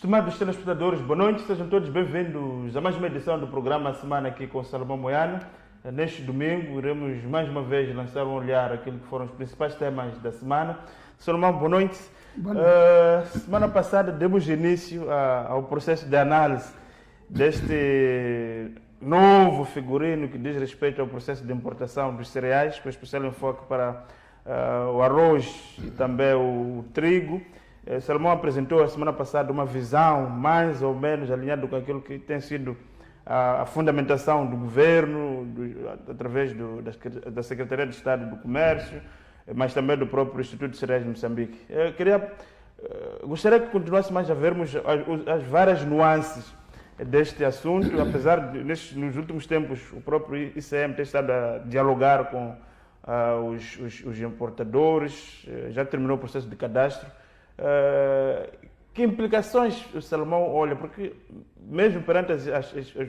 Estimados telespectadores, boa noite, sejam todos bem-vindos a mais uma edição do programa Semana aqui com Salomão Moiano. Neste domingo iremos mais uma vez lançar um olhar àquilo que foram os principais temas da semana. Salomão, boa noite. Boa noite. Semana passada demos início ao processo de análise deste novo figurino que diz respeito ao processo de importação dos cereais, com especial enfoque para o arroz e também o trigo. Salomão apresentou a semana passada uma visão mais ou menos alinhada com aquilo que tem sido a fundamentação do governo, através da Secretaria de Estado do Comércio, mas também do próprio Instituto de Cereais de Moçambique. Gostaria que continuasse mais a vermos as várias nuances deste assunto, apesar de, nos últimos tempos, o próprio ICM ter estado a dialogar com os importadores, já terminou o processo de cadastro. Que implicações o Salomão olha? Porque mesmo perante os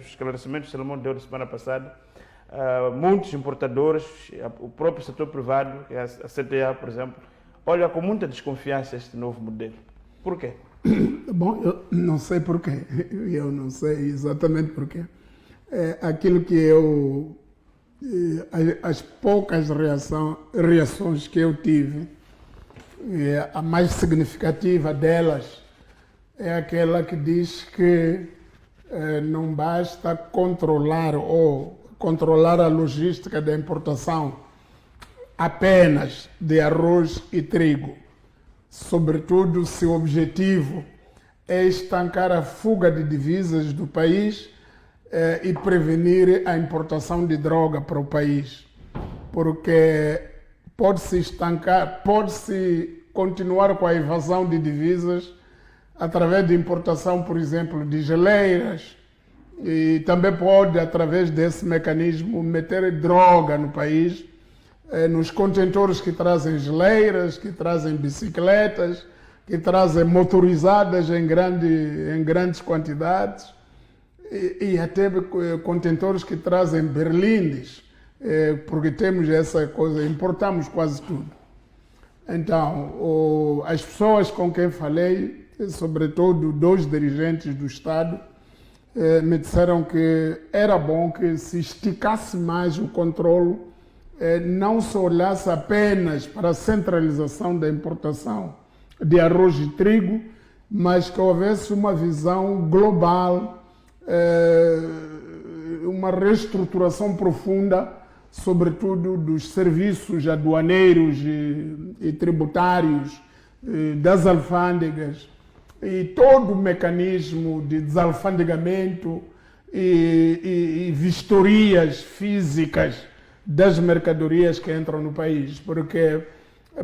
esclarecimentos que o Salomão deu na semana passada, muitos importadores, o próprio setor privado, que é a CTA, por exemplo, olha com muita desconfiança este novo modelo. Por quê? Bom, eu não sei porquê. Eu não sei exatamente porquê. Aquilo que as poucas reações que eu tive, a mais significativa delas é aquela que diz que não basta controlar a logística da importação apenas de arroz e trigo, sobretudo se o objetivo é estancar a fuga de divisas do país e prevenir a importação de droga para o país, porque pode-se estancar, pode-se continuar com a evasão de divisas através de importação, por exemplo, de geleiras, e também pode, através desse mecanismo, meter droga no país, nos contentores que trazem geleiras, que trazem bicicletas, que trazem motorizadas em grandes quantidades, e até contentores que trazem berlindes, porque temos essa coisa, importamos quase tudo. Então, as pessoas com quem falei, sobretudo 2 dirigentes do Estado, me disseram que era bom que se esticasse mais o controle, não se olhasse apenas para a centralização da importação de arroz e trigo, mas que houvesse uma visão global, uma reestruturação profunda, sobretudo dos serviços aduaneiros e tributários, das alfândegas, e todo o mecanismo de desalfandegamento e vistorias físicas das mercadorias que entram no país, porque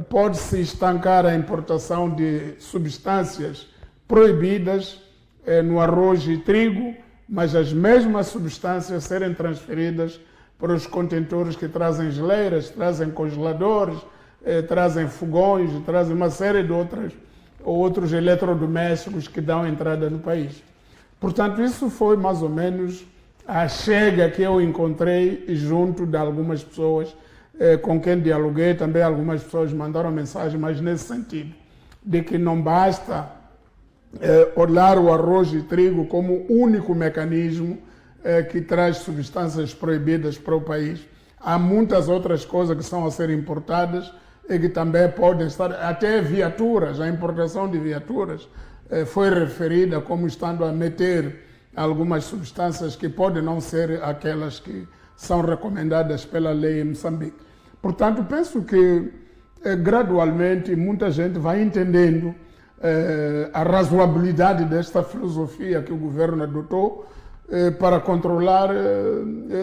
pode-se estancar a importação de substâncias proibidas no arroz e trigo, mas as mesmas substâncias serem transferidas para os contentores que trazem geleiras, trazem congeladores, trazem fogões, trazem uma série de outros eletrodomésticos que dão entrada no país. Portanto, isso foi mais ou menos a chega que eu encontrei junto de algumas pessoas com quem dialoguei. Também algumas pessoas mandaram mensagem, mas nesse sentido, de que não basta olhar o arroz e trigo como único mecanismo que traz substâncias proibidas para o país. Há muitas outras coisas que são a ser importadas e que também podem estar, até viaturas, a importação de viaturas foi referida como estando a meter algumas substâncias que podem não ser aquelas que são recomendadas pela lei em Moçambique. Portanto, penso que gradualmente muita gente vai entendendo a razoabilidade desta filosofia que o governo adotou para controlar,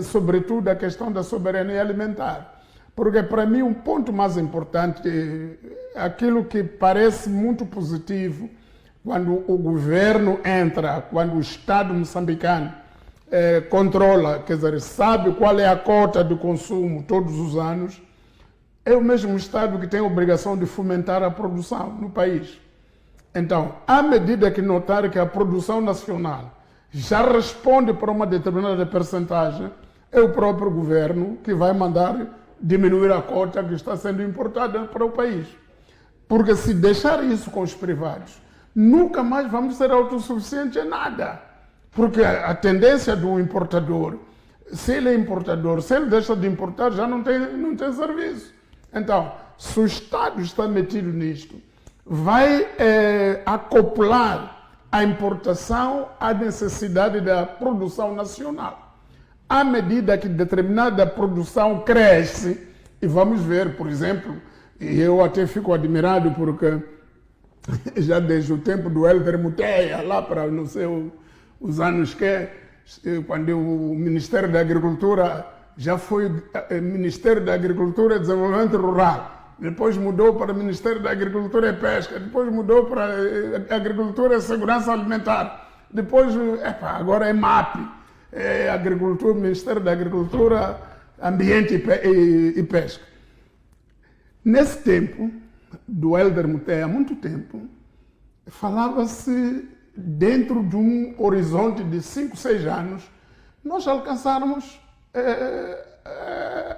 sobretudo, a questão da soberania alimentar. Porque, para mim, um ponto mais importante é aquilo que parece muito positivo quando o governo entra, quando o Estado moçambicano controla, quer dizer, sabe qual é a cota de consumo todos os anos, é o mesmo Estado que tem a obrigação de fomentar a produção no país. Então, à medida que notar que a produção nacional já responde para uma determinada percentagem, é o próprio governo que vai mandar diminuir a cota que está sendo importada para o país. Porque se deixar isso com os privados, nunca mais vamos ser autossuficientes em nada. Porque a tendência do importador, se ele é importador, se ele deixa de importar, já não tem serviço. Então, se o Estado está metido nisto, vai acoplar a importação à necessidade da produção nacional. À medida que determinada produção cresce, e vamos ver, por exemplo, e eu até fico admirado porque já desde o tempo do Helder Muteia, lá para não sei os anos quando o Ministério da Agricultura já foi Ministério da Agricultura e Desenvolvimento Rural, depois mudou para o Ministério da Agricultura e Pesca, depois mudou para Agricultura e Segurança Alimentar, depois, agora é MAP, Agricultura, Ministério da Agricultura, Ambiente e Pesca. Nesse tempo, do Helder Muteia, há muito tempo, falava-se dentro de um horizonte de 5, 6 anos, nós alcançarmos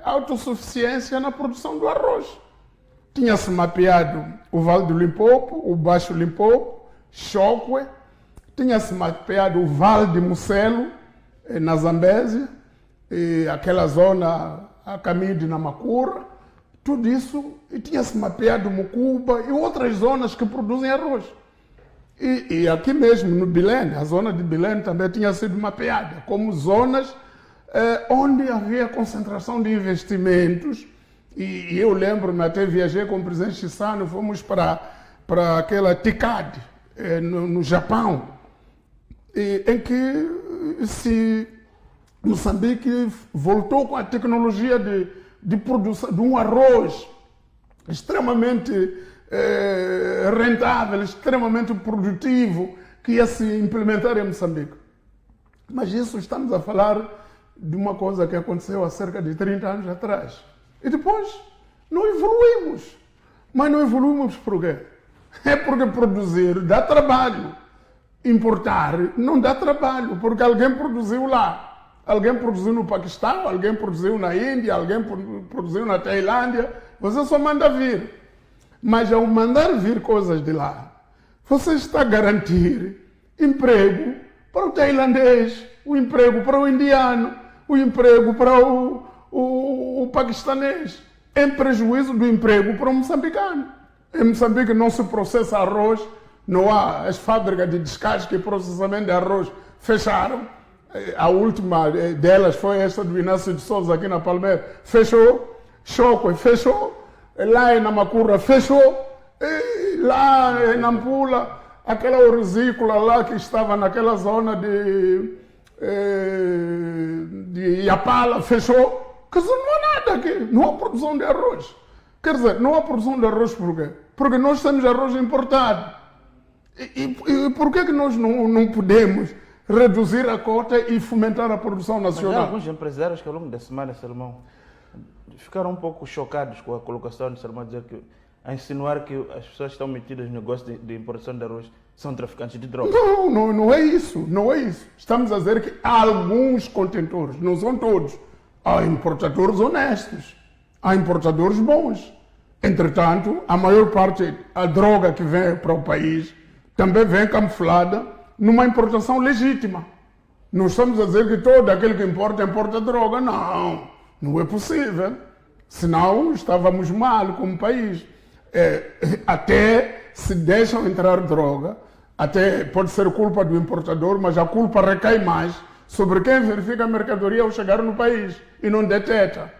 autossuficiência na produção do arroz. Tinha-se mapeado o Vale do Limpopo, o Baixo Limpopo, Chocwe, tinha-se mapeado o Vale de Mucelo, na Zambésia, e aquela zona a caminho de Namacura, tudo isso, e tinha-se mapeado Mucuba e outras zonas que produzem arroz. E aqui mesmo, no Bilene, a zona de Bilene também tinha sido mapeada como zonas onde havia concentração de investimentos. E eu lembro-me, até viajei com o presidente Chissano, fomos para aquela TICAD, no Japão, em que Moçambique voltou com a tecnologia de produção de um arroz extremamente rentável, extremamente produtivo, que ia se implementar em Moçambique. Mas isso estamos a falar de uma coisa que aconteceu há cerca de 30 anos atrás. E depois não evoluímos. Mas não evoluímos por quê? É porque produzir dá trabalho. Importar não dá trabalho, porque alguém produziu lá. Alguém produziu no Paquistão, alguém produziu na Índia, alguém produziu na Tailândia. Você só manda vir. Mas ao mandar vir coisas de lá, você está a garantir emprego para o tailandês, o emprego para o indiano, o emprego para o paquistanês, em prejuízo do emprego para o moçambicano. Em Moçambique não se processa arroz, não há as fábricas de descasque e processamento de arroz fecharam. A última delas foi esta do Inácio de Souza aqui na Palmeira, fechou. Chocwe fechou. Lá em Namacura fechou. E lá em Nampula, aquela orizícola lá que estava naquela zona de Iapala fechou. Quer dizer, não há nada aqui, não há produção de arroz. Quer dizer, não há produção de arroz por quê? Porque nós temos arroz importado. E por que nós não podemos reduzir a cota e fomentar a produção nacional? Mas há alguns empresários que ao longo da semana, Salomão, ficaram um pouco chocados com a colocação de Salomão, a insinuar que as pessoas que estão metidas no negócio de importação de arroz são traficantes de drogas. Não é isso, não é isso. Estamos a dizer que há alguns contentores, não são todos. Há importadores honestos, há importadores bons. Entretanto, a maior parte, a droga que vem para o país também vem camuflada numa importação legítima. Não estamos a dizer que todo aquele que importa droga. Não é possível. Senão estávamos mal como país. Até se deixam entrar droga, até pode ser culpa do importador, mas a culpa recai mais sobre quem verifica a mercadoria ao chegar no país e não deteta.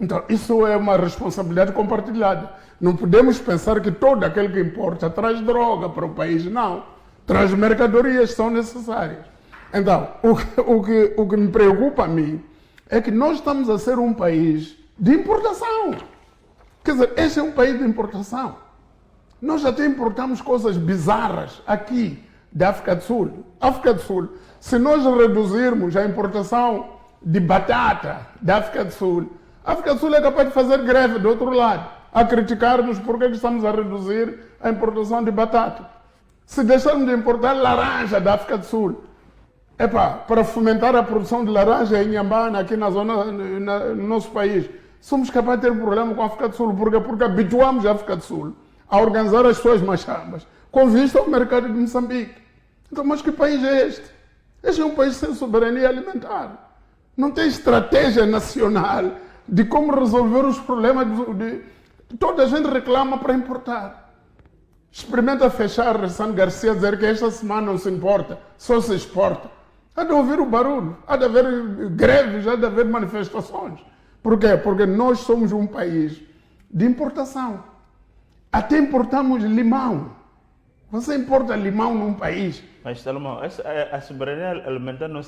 Então, isso é uma responsabilidade compartilhada. Não podemos pensar que todo aquele que importa traz droga para o país, não. Traz mercadorias que são necessárias. Então, o que me preocupa a mim é que nós estamos a ser um país de importação. Quer dizer, este é um país de importação. Nós até importamos coisas bizarras aqui da África do Sul. África do Sul, se nós reduzirmos a importação de batata da África do Sul, a África do Sul é capaz de fazer greve do outro lado, a criticar-nos porque estamos a reduzir a importação de batata. Se deixarmos de importar laranja da África do Sul, para fomentar a produção de laranja em Inhambane, aqui na zona, no nosso país, somos capazes de ter problema com a África do Sul, porque habituamos a África do Sul a organizar as suas machambas com vista ao mercado de Moçambique. Então, mas que país é este? Este é um país sem soberania alimentar. Não tem estratégia nacional de como resolver os problemas toda a gente reclama para importar. Experimenta fechar Ressane Garcia dizer que esta semana não se importa, só se exporta. Há de ouvir o barulho, há de haver greves, há de haver manifestações. Por quê? Porque nós somos um país de importação. Até importamos limão. Você importa limão num país. Mas, Salomão, a soberania alimentar não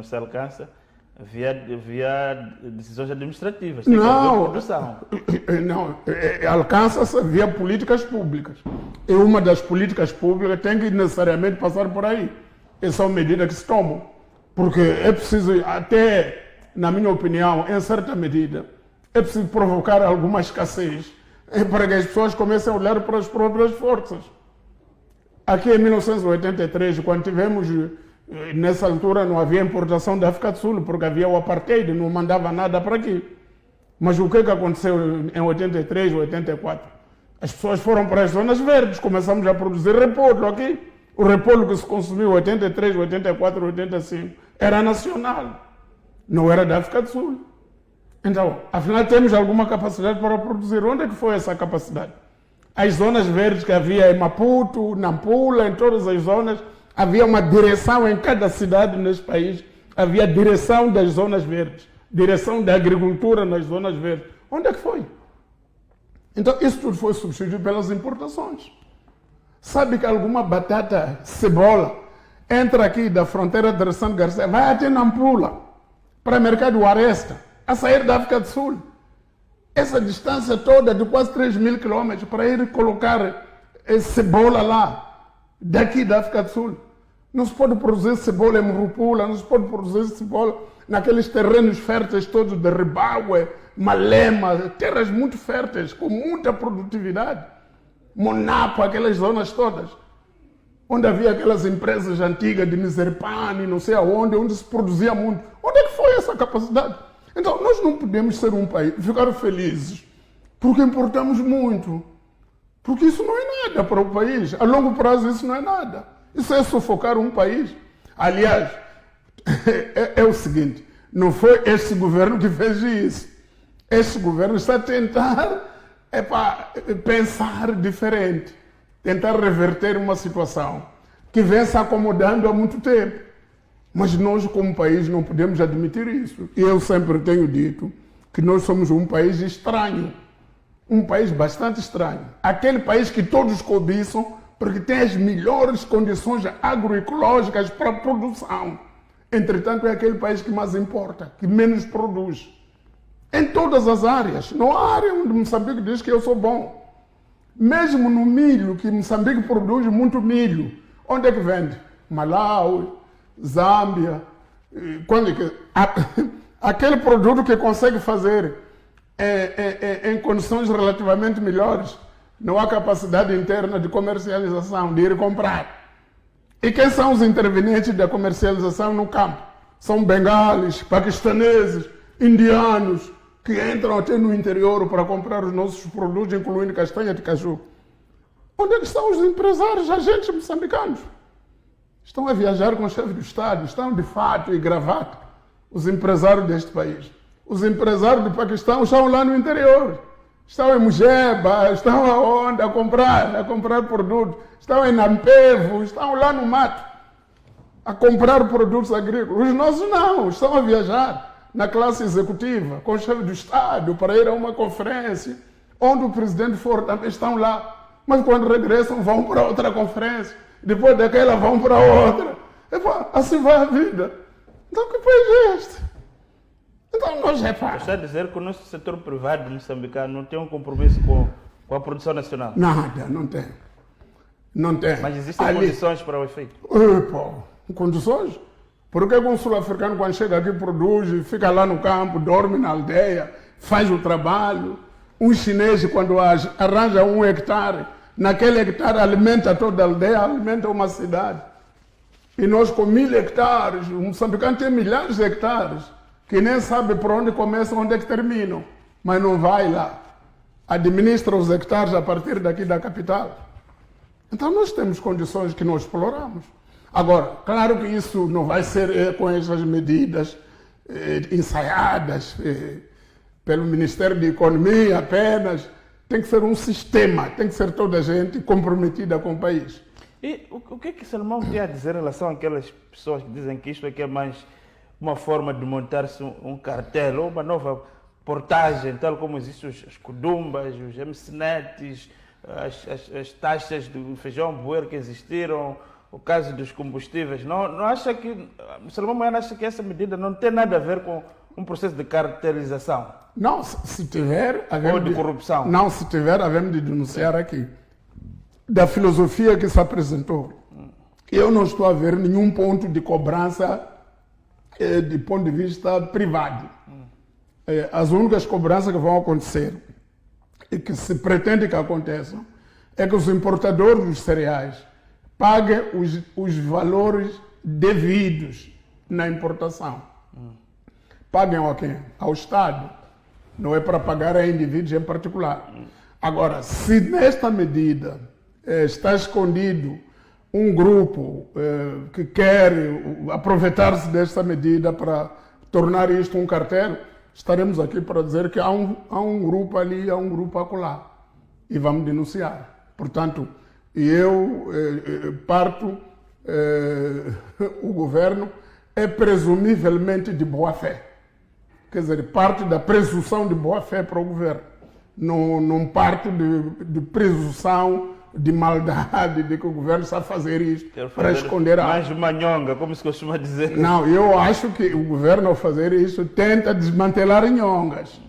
se alcança via decisões administrativas. Tem que haver produção. Não, alcança-se via políticas públicas. E uma das políticas públicas tem que necessariamente passar por aí. Essas são medidas que se tomam. Porque é preciso, até, na minha opinião, em certa medida, é preciso provocar alguma escassez para que as pessoas comecem a olhar para as próprias forças. Aqui em 1983, quando tivemos, nessa altura não havia importação da África do Sul, porque havia o apartheid, não mandava nada para aqui. Mas o que aconteceu em 83, 84? As pessoas foram para as zonas verdes, começamos a produzir repolho aqui. O repolho que se consumiu em 83, 84, 85 era nacional, não era da África do Sul. Então, afinal, temos alguma capacidade para produzir. Onde é que foi essa capacidade? As zonas verdes que havia em Maputo, Nampula, em todas as zonas, havia uma direção em cada cidade nesse país, havia direção das zonas verdes, direção da agricultura nas zonas verdes. Onde é que foi? Então, isso tudo foi substituído pelas importações. Sabe que alguma batata, cebola, entra aqui da fronteira de Ressane Garcia, vai até Nampula, para o mercado do Aresta, a sair da África do Sul. Essa distância toda de quase 3.000 quilômetros para ir colocar cebola lá, daqui da África do Sul. Não se pode produzir cebola em Murupula, não se pode produzir cebola naqueles terrenos férteis todos de Ribaue, Malema, terras muito férteis, com muita produtividade. Monapo, aquelas zonas todas, onde havia aquelas empresas antigas de Miserpane, não sei aonde, onde se produzia muito. Onde é que foi essa capacidade? Então, nós não podemos ser um país, ficar felizes, porque importamos muito. Porque isso não é nada para o país. A longo prazo, isso não é nada. Isso é sufocar um país. Aliás, é o seguinte, não foi este governo que fez isso. Este governo está a tentar pensar diferente, tentar reverter uma situação que vem se acomodando há muito tempo. Mas nós, como país, não podemos admitir isso. E eu sempre tenho dito que nós somos um país estranho. Um país bastante estranho. Aquele país que todos cobiçam porque tem as melhores condições agroecológicas para a produção. Entretanto, é aquele país que mais importa, que menos produz. Em todas as áreas. Não há área onde Moçambique diz que eu sou bom. Mesmo no milho, que Moçambique produz muito milho. Onde é que vende? Malawi, Zâmbia. Aquele produto que consegue fazer em condições relativamente melhores, não há capacidade interna de comercialização, de ir comprar. E quem são os intervenientes da comercialização no campo? São bengalis, paquistaneses, indianos, que entram até no interior para comprar os nossos produtos, incluindo castanha de caju. Onde é que estão os empresários, agentes moçambicanos? Estão a viajar com o chefe do Estado, estão de fato e gravata, os empresários deste país. Os empresários do Paquistão estão lá no interior. Estão em Mujeba, estão aonde? A comprar produtos. Estão em Nampevo, estão lá no mato, a comprar produtos agrícolas. Os nossos não, estão a viajar na classe executiva, com o chefe do Estado, para ir a uma conferência, onde o presidente for, também estão lá. Mas quando regressam, vão para outra conferência. Depois daquela, vão para outra. Assim vai a vida. Então, que país é este? Então, nós Está a dizer que o nosso setor privado moçambicano não tem um compromisso com a produção nacional? Nada, não tem. Não tem. Mas existem condições para o efeito? Condições? Porque um sul-africano, quando chega aqui, produz, fica lá no campo, dorme na aldeia, faz o trabalho. Um chinês, quando arranja 1 hectare, naquele hectare alimenta toda a aldeia, alimenta uma cidade. E nós com 1.000 hectares, o moçambicano tem milhares de hectares, que nem sabe por onde começam, onde é que terminam, mas não vai lá. Administra os hectares a partir daqui da capital. Então nós temos condições que nós exploramos. Agora, claro que isso não vai ser com essas medidas ensaiadas pelo Ministério da Economia apenas. Tem que ser um sistema, tem que ser toda a gente comprometida com o país. E o que é que Salomão tem a dizer em relação àquelas pessoas que dizem que isto aqui é mais uma forma de montar-se um cartel ou uma nova portagem, tal como existem os cudumbas, os MCNETs, as taxas do feijão bueiro que existiram, o caso dos combustíveis. Não acha que, Salomão Moiano acha que essa medida não tem nada a ver com um processo de cartelização? Não, se tiver... Ou de corrupção? Não, se tiver, havemos de denunciar aqui. Da filosofia que se apresentou, eu não estou a ver nenhum ponto de cobrança de ponto de vista privado. As únicas cobranças que vão acontecer e que se pretende que aconteçam é que os importadores dos cereais paguem os valores devidos na importação. Paguem a quem? Ao Estado. Não é para pagar a indivíduos em particular. Agora, se nesta medida está escondido um grupo que quer aproveitar-se desta medida para tornar isto um cartel, estaremos aqui para dizer que há um grupo ali, há um grupo acolá. E vamos denunciar. Portanto, eu parto, o governo é presumivelmente de boa-fé. Quer dizer, parte da presunção de boa-fé para o governo. Não parte de presunção de maldade, de que o governo sabe fazer isto para esconder a... Mais uma nhonga, como se costuma dizer. Não, eu acho que o governo, ao fazer isso, tenta desmantelar nhongas.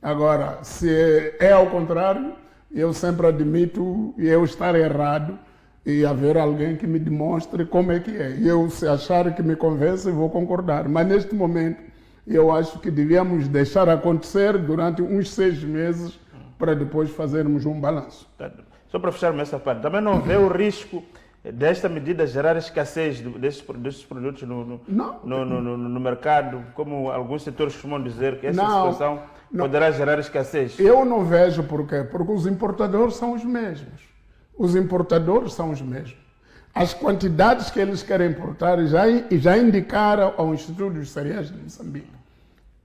Agora, se é ao contrário, eu sempre admito eu estar errado e haver alguém que me demonstre como é que é. Eu, se achar que me convence, vou concordar. Mas, neste momento, eu acho que devíamos deixar acontecer durante uns 6 meses para depois fazermos um balanço. Só para fecharmos essa parte, também não vê o risco desta medida gerar escassez desses produtos no mercado, como alguns setores costumam dizer que essa situação poderá gerar escassez? Eu não vejo por quê? Porque os importadores são os mesmos. Os importadores são os mesmos. As quantidades que eles querem importar já indicaram ao Instituto dos Cereais de Moçambique.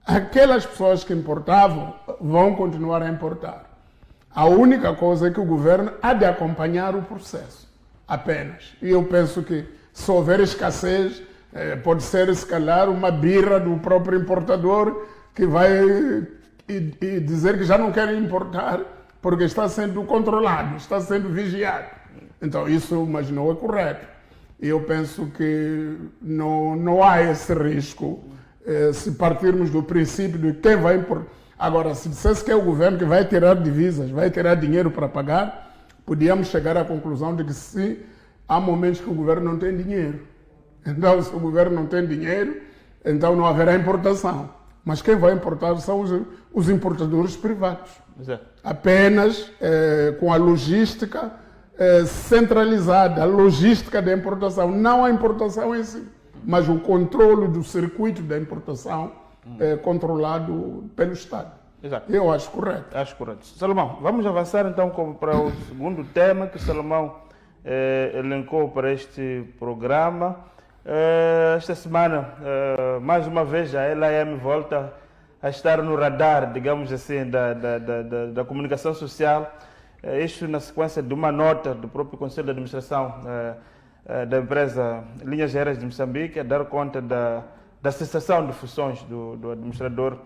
Aquelas pessoas que importavam vão continuar a importar. A única coisa é que o governo há de acompanhar o processo, apenas. E eu penso que se houver escassez, pode ser, se calhar, uma birra do próprio importador que vai dizer que já não quer importar porque está sendo controlado, está sendo vigiado. Então, isso, mas não é correto. Eu penso que não há esse risco se partirmos do princípio de quem vai importar. Agora, se dissesse que é o governo que vai tirar divisas, vai tirar dinheiro para pagar, podíamos chegar à conclusão de que sim, há momentos que o governo não tem dinheiro. Então, se o governo não tem dinheiro, então não haverá importação. Mas quem vai importar são os importadores privados. Exato. Apenas com a logística centralizada, a logística da importação, não a importação em si, mas o controle do circuito da importação controlado pelo Estado. Exato. Eu acho correto. Acho correto. Salomão, vamos avançar então para o segundo tema que Salomão elencou para este programa. Esta semana, mais uma vez, a LAM volta a estar no radar, digamos assim, da comunicação social. Isto na sequência de uma nota do próprio Conselho de Administração da empresa Linhas Aéreas de Moçambique, a dar conta da cessação de funções do administrador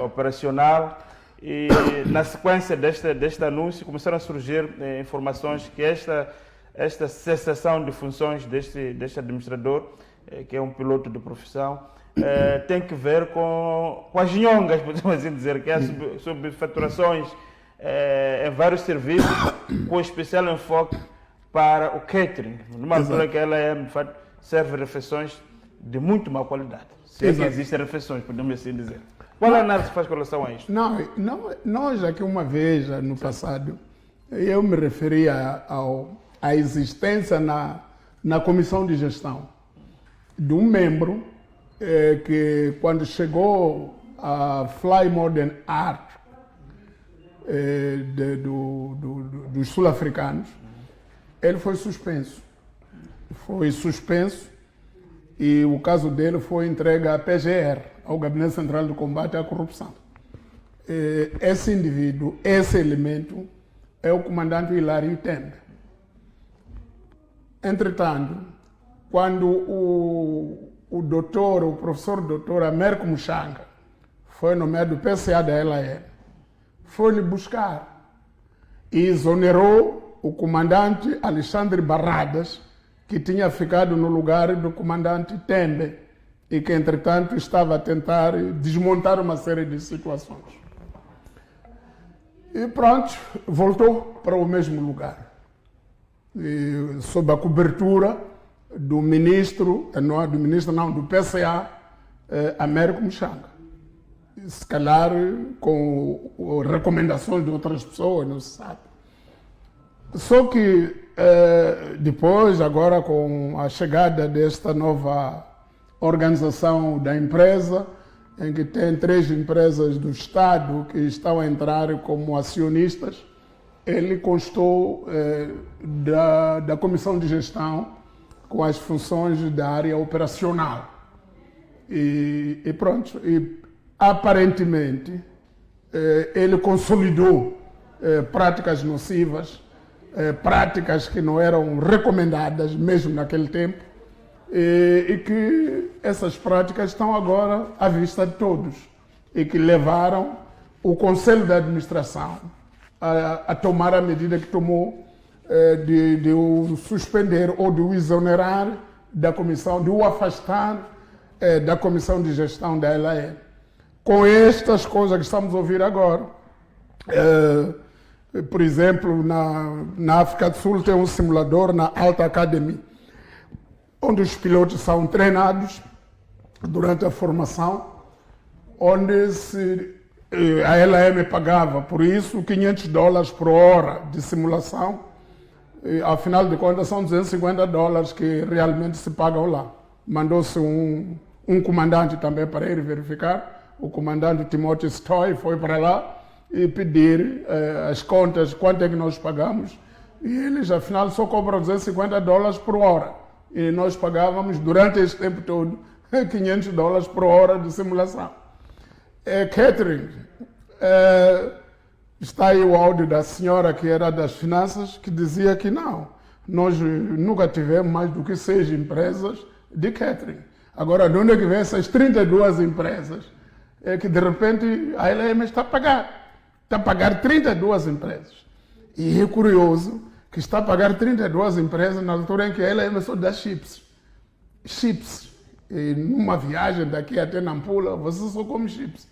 operacional. E na sequência deste anúncio começaram a surgir informações que esta cessação de funções deste administrador, que é um piloto de profissão, tem que ver com as nhongas, podemos assim dizer, que é subfaturações em vários serviços, com especial enfoque para o catering, numa altura que ela serve refeições de muito má qualidade. Se é que existem refeições, podemos assim dizer. Qual a análise que faz com relação a isto? Nós aqui uma vez, no passado, eu me referia à existência na comissão de gestão de um membro que, quando chegou a Fly Modern Art dos sul-africanos, ele foi suspenso. Foi suspenso e o caso dele foi entregue à PGR, ao Gabinete Central de Combate à Corrupção. Esse indivíduo, esse elemento, é o comandante Hilário Tembe. Entretanto, quando o professor doutor Américo Muxanga foi nomeado PCA da LAM, foi-lhe buscar e exonerou o comandante Alexandre Barradas, que tinha ficado no lugar do comandante Tembe e que, entretanto, estava a tentar desmontar uma série de situações. E pronto, voltou para o mesmo lugar, sob a cobertura do ministro, do PCA, Américo Muxanga. Se calhar com recomendações de outras pessoas, não se sabe. Só que depois, agora com a chegada desta nova organização da empresa, em que tem 3 empresas do Estado que estão a entrar como acionistas, ele constou da comissão de gestão com as funções da área operacional. E pronto, e aparentemente ele consolidou práticas nocivas, práticas que não eram recomendadas mesmo naquele tempo, e que essas práticas estão agora à vista de todos e que levaram o Conselho de Administração a tomar a medida que tomou de o suspender ou de o exonerar da comissão, de o afastar da comissão de gestão da LAM. Com estas coisas que estamos a ouvir agora, por exemplo, na África do Sul tem um simulador na Alta Academy, onde os pilotos são treinados durante a formação, onde a LAM pagava por isso $500 por hora de simulação, e, afinal de contas são $250 que realmente se pagam lá. Mandou-se um comandante também para ir verificar, o comandante Timothy Stoy foi para lá e pedir as contas, quanto é que nós pagamos, e eles afinal só cobram $250 por hora. E nós pagávamos, durante esse tempo todo, $500 por hora de simulação. Catering, está aí o áudio da senhora que era das finanças, que dizia que não, nós nunca tivemos mais do que 6 empresas de catering. Agora, de onde é que vem essas 32 empresas? É que, de repente, a LAM está a pagar 32 empresas. E é curioso que está a pagar 32 empresas na altura em que ela começou a dar chips. Chips. E numa viagem daqui até Nampula, você só come chips.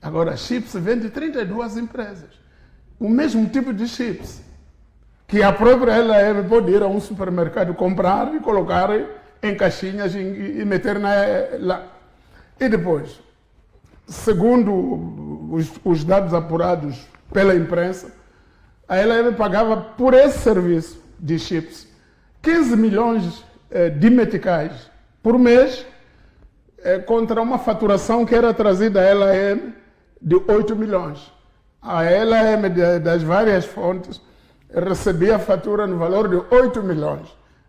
Agora, chips vem de 32 empresas. O mesmo tipo de chips. Que a própria LAM pode ir a um supermercado comprar e colocar em caixinhas e meter lá. E depois, segundo os dados apurados pela imprensa, a LAM pagava por esse serviço de chips 15 milhões de meticais por mês, contra uma faturação que era trazida à LAM de 8 milhões. A LAM, das várias fontes, recebia a fatura no valor de 8 milhões,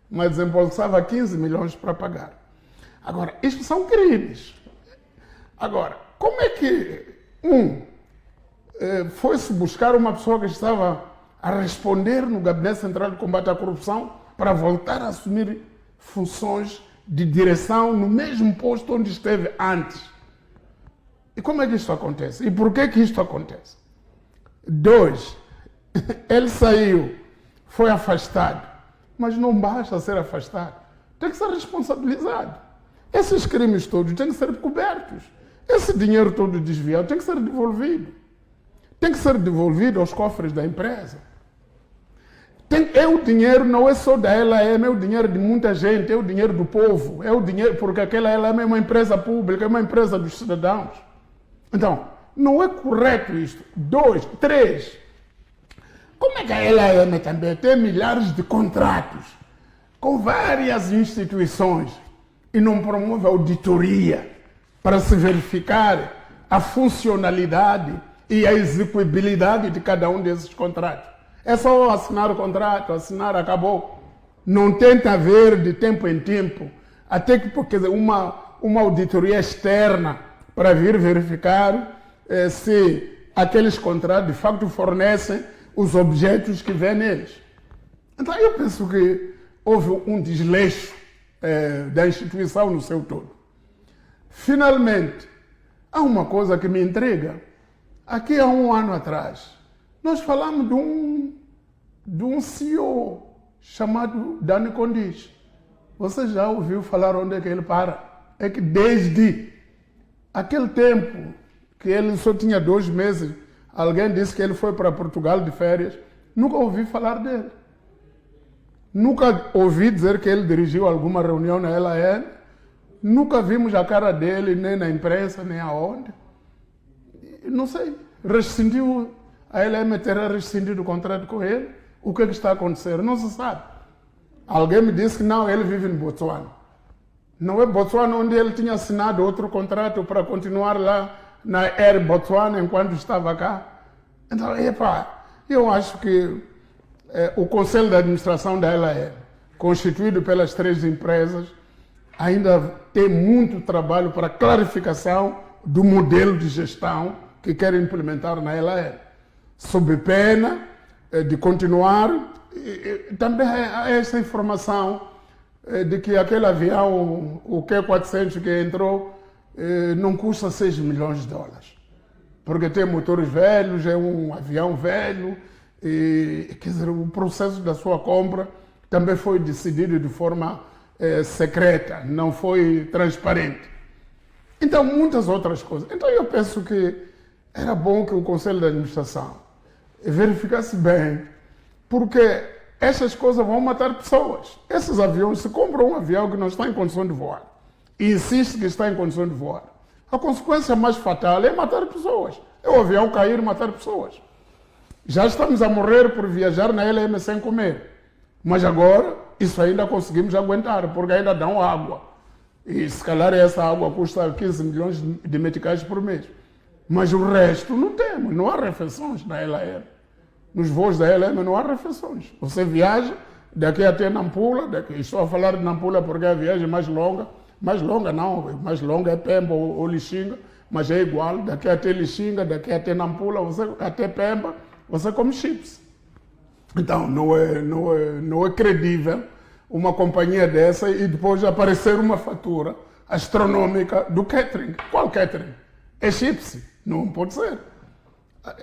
mas desembolsava 15 milhões para pagar. Agora, isto são crimes. Agora, como é que foi-se buscar uma pessoa que estava a responder no Gabinete Central de Combate à Corrupção para voltar a assumir funções de direção no mesmo posto onde esteve antes? E como é que isto acontece? E por que isto acontece? 2, ele saiu, foi afastado, mas não basta ser afastado, tem que ser responsabilizado. Esses crimes todos têm que ser cobertos. Esse dinheiro todo desviado tem que ser devolvido. Tem que ser devolvido aos cofres da empresa. O dinheiro não é só da LAM, é o dinheiro de muita gente, é o dinheiro do povo, é o dinheiro, porque aquela LAM é uma empresa pública, é uma empresa dos cidadãos. Então, não é correto isto. 2, 3, como é que a LAM também tem milhares de contratos com várias instituições e não promove auditoria para se verificar a funcionalidade e a execuibilidade de cada um desses contratos? É só assinar o contrato, assinar, acabou. não tenta ver de tempo em tempo, até que porque uma auditoria externa para vir verificar se aqueles contratos de facto fornecem os objetos que vêm neles. Então eu penso que houve um desleixo da instituição no seu todo. Finalmente, há uma coisa que me intriga. Aqui há um ano atrás, nós falamos de um CEO chamado Dani Condis. Você já ouviu falar onde é que ele para? É que desde aquele tempo que ele só tinha 2 meses, alguém disse que ele foi para Portugal de férias, nunca ouvi falar dele. Nunca ouvi dizer que ele dirigiu alguma reunião na LAN, nunca vimos a cara dele, nem na imprensa, nem aonde. Não sei, rescindiu, a LM terá rescindido o contrato com ele, o que está acontecendo? Não se sabe. Alguém me disse que não, ele vive em Botswana. Não é Botswana onde ele tinha assinado outro contrato para continuar lá na Air Botswana enquanto estava cá. Então, eu acho que o Conselho de Administração da LAN, constituído pelas 3 empresas, ainda tem muito trabalho para clarificação do modelo de gestão que querem implementar na LAN, sob pena de continuar. Também há essa informação de que aquele avião, o Q400 que entrou, não custa 6 milhões de dólares, porque tem motores velhos, é um avião velho, e quer dizer, o processo da sua compra também foi decidido de forma secreta, não foi transparente. Então, muitas outras coisas. Então, eu penso que era bom que o Conselho de Administração verificasse bem, porque essas coisas vão matar pessoas. Esses aviões, se compram um avião que não está em condição de voar e insiste que está em condição de voar, a consequência mais fatal é matar pessoas. É o avião cair e matar pessoas. Já estamos a morrer por viajar na LM sem comer. Mas agora, isso ainda conseguimos aguentar, porque ainda dão água. E se calhar essa água custa 15 milhões de meticais por mês. Mas o resto não temos, não há refeições na LM. Nos voos da LM não há refeições. Você viaja daqui até Nampula, estou a falar de Nampula porque é a viagem mais longa mais longa é Pemba ou Lixinga, mas é igual, daqui até Lixinga, daqui até Nampula, até Pemba, você come chips. Então, não é credível uma companhia dessa e depois aparecer uma fatura astronômica do catering. Qual catering? É chips? Não pode ser.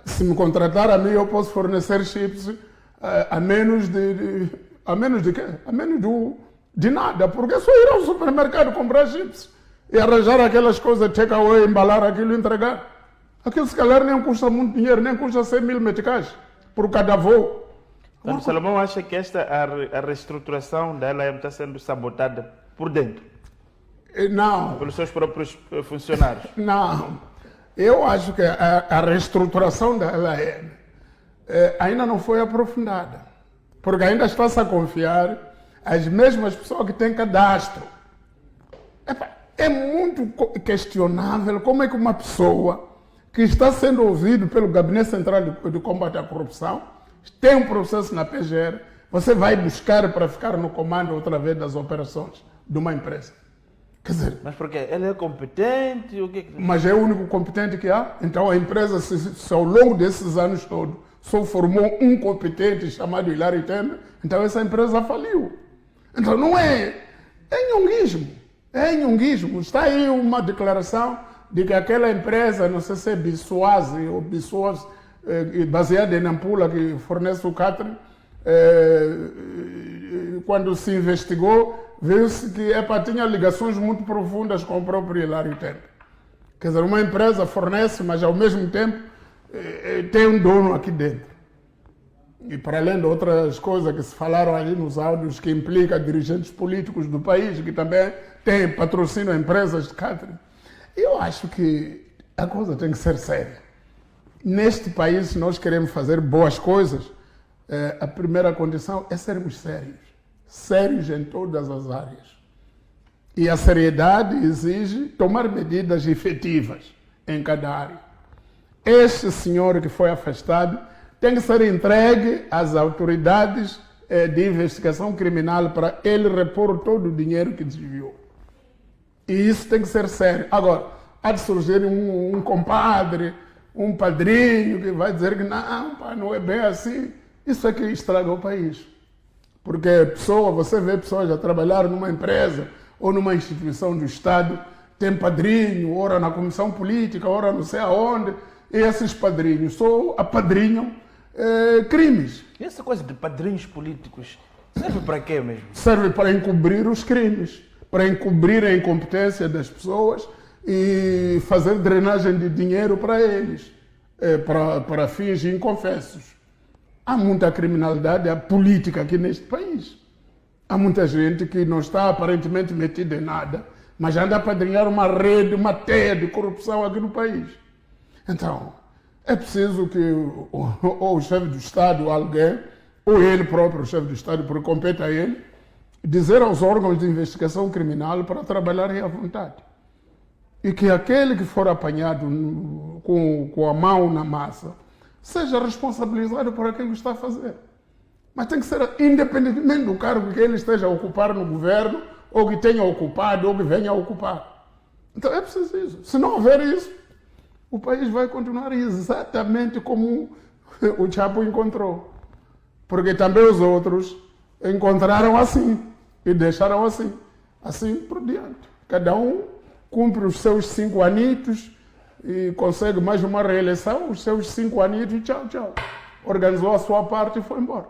Se me contratar a mim, eu posso fornecer chips a menos de quê? A menos de nada, porque é só ir ao supermercado comprar chips e arranjar aquelas coisas, take away, embalar aquilo e entregar. Aquilo se calhar nem custa muito dinheiro, nem custa 100 mil meticais por cada voo. Então, Salomão acha que a reestruturação da LAM está sendo sabotada por dentro? Não. Pelos seus próprios funcionários? Não. Eu acho que a reestruturação da LAM ainda não foi aprofundada, porque ainda está-se a confiar as mesmas pessoas que têm cadastro. É muito questionável como é que uma pessoa que está sendo ouvida pelo Gabinete Central de Combate à Corrupção tem um processo na PGR, você vai buscar para ficar no comando outra vez das operações de uma empresa. Quer dizer, mas porque ele é competente? O que... Mas é o único competente que há. Então a empresa, se ao longo desses anos todos só formou um competente chamado Hilary Temer, então essa empresa faliu. Então não é nhonguismo. É nhonguismo. Está aí uma declaração de que aquela empresa, não sei se é Bissuase ou Bissuase, baseada em Nampula, que fornece o catering, quando se investigou, viu-se que tinha ligações muito profundas com o próprio Hilary Temer. Quer dizer, uma empresa fornece, mas ao mesmo tempo tem um dono aqui dentro. E para além de outras coisas que se falaram ali nos áudios, que implica dirigentes políticos do país, que também têm patrocínio a empresas de catering. Eu acho que a coisa tem que ser séria. Neste país, se nós queremos fazer boas coisas, a primeira condição é sermos sérios. Sérios em todas as áreas. E a seriedade exige tomar medidas efetivas em cada área. Este senhor que foi afastado tem que ser entregue às autoridades de investigação criminal para ele repor todo o dinheiro que desviou. E isso tem que ser sério. Agora, há de surgir um compadre, um padrinho que vai dizer que não, pá, não é bem assim. Isso é que estraga o país. Porque você vê pessoas a trabalhar numa empresa ou numa instituição do Estado, tem padrinho, ora na comissão política, ora não sei aonde, e esses padrinhos só apadrinham crimes. E essa coisa de padrinhos políticos serve para quê mesmo? Serve para encobrir os crimes, para encobrir a incompetência das pessoas e fazer drenagem de dinheiro para eles, para fins inconfessos. Há muita criminalidade política aqui neste país. Há muita gente que não está aparentemente metida em nada, mas anda a apadrinhar uma rede, uma teia de corrupção aqui no país. Então, é preciso que ou o chefe do Estado, ou alguém, ou ele próprio, o chefe do Estado, porque compete a ele, dizer aos órgãos de investigação criminal para trabalharem à vontade. E que aquele que for apanhado com a mão na massa seja responsabilizado por aquilo que está a fazer. Mas tem que ser independentemente do cargo que ele esteja a ocupar no governo, ou que tenha ocupado, ou que venha a ocupar. Então é preciso isso. Se não houver isso, o país vai continuar exatamente como o Chapo encontrou. Porque também os outros encontraram assim e deixaram assim. Assim por diante. Cada um cumpre os seus 5 anitos e consegue mais uma reeleição, os seus 5 anitos e tchau, tchau. Organizou a sua parte e foi embora.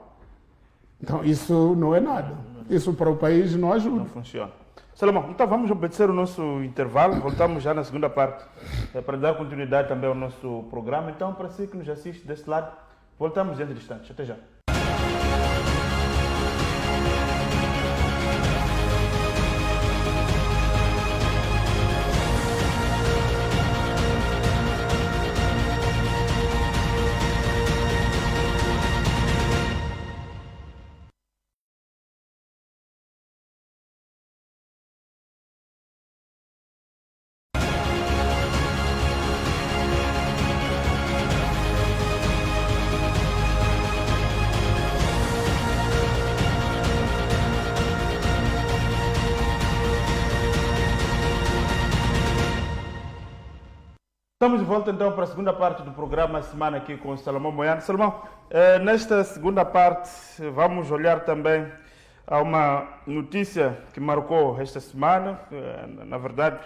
Então isso não é nada. Isso para o país não ajuda. Não funciona. Salomão, então vamos obedecer o nosso intervalo. Voltamos já na segunda parte para dar continuidade também ao nosso programa. Então, para si que nos assiste desse lado, voltamos dentro de instantes. Até já. Estamos de volta então para a segunda parte do programa Semana aqui com o Salomão Moiano. Salomão, nesta segunda parte vamos olhar também a uma notícia que marcou esta semana, na verdade,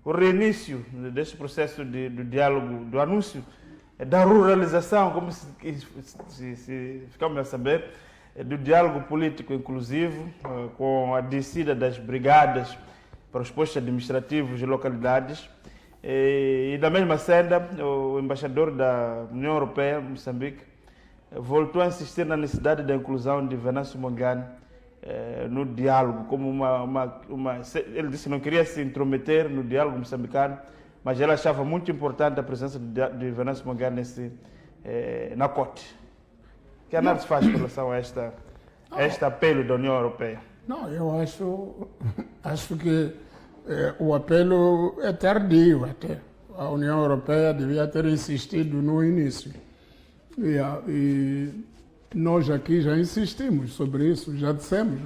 o reinício deste processo de diálogo, do anúncio da ruralização, como se ficamos a saber, do diálogo político inclusivo, com a descida das brigadas para os postos administrativos de localidades. E da mesma senda, o embaixador da União Europeia, Moçambique, voltou a insistir na necessidade da inclusão de Venâncio Mondlane no diálogo, como ele disse que não queria se intrometer no diálogo moçambicano, mas ele achava muito importante a presença de Venâncio Mondlane na corte. Que análise faz em relação a este apelo da União Europeia? Não, eu acho que o apelo é tardio até. A União Europeia devia ter insistido no início. E nós aqui já insistimos sobre isso, já dissemos.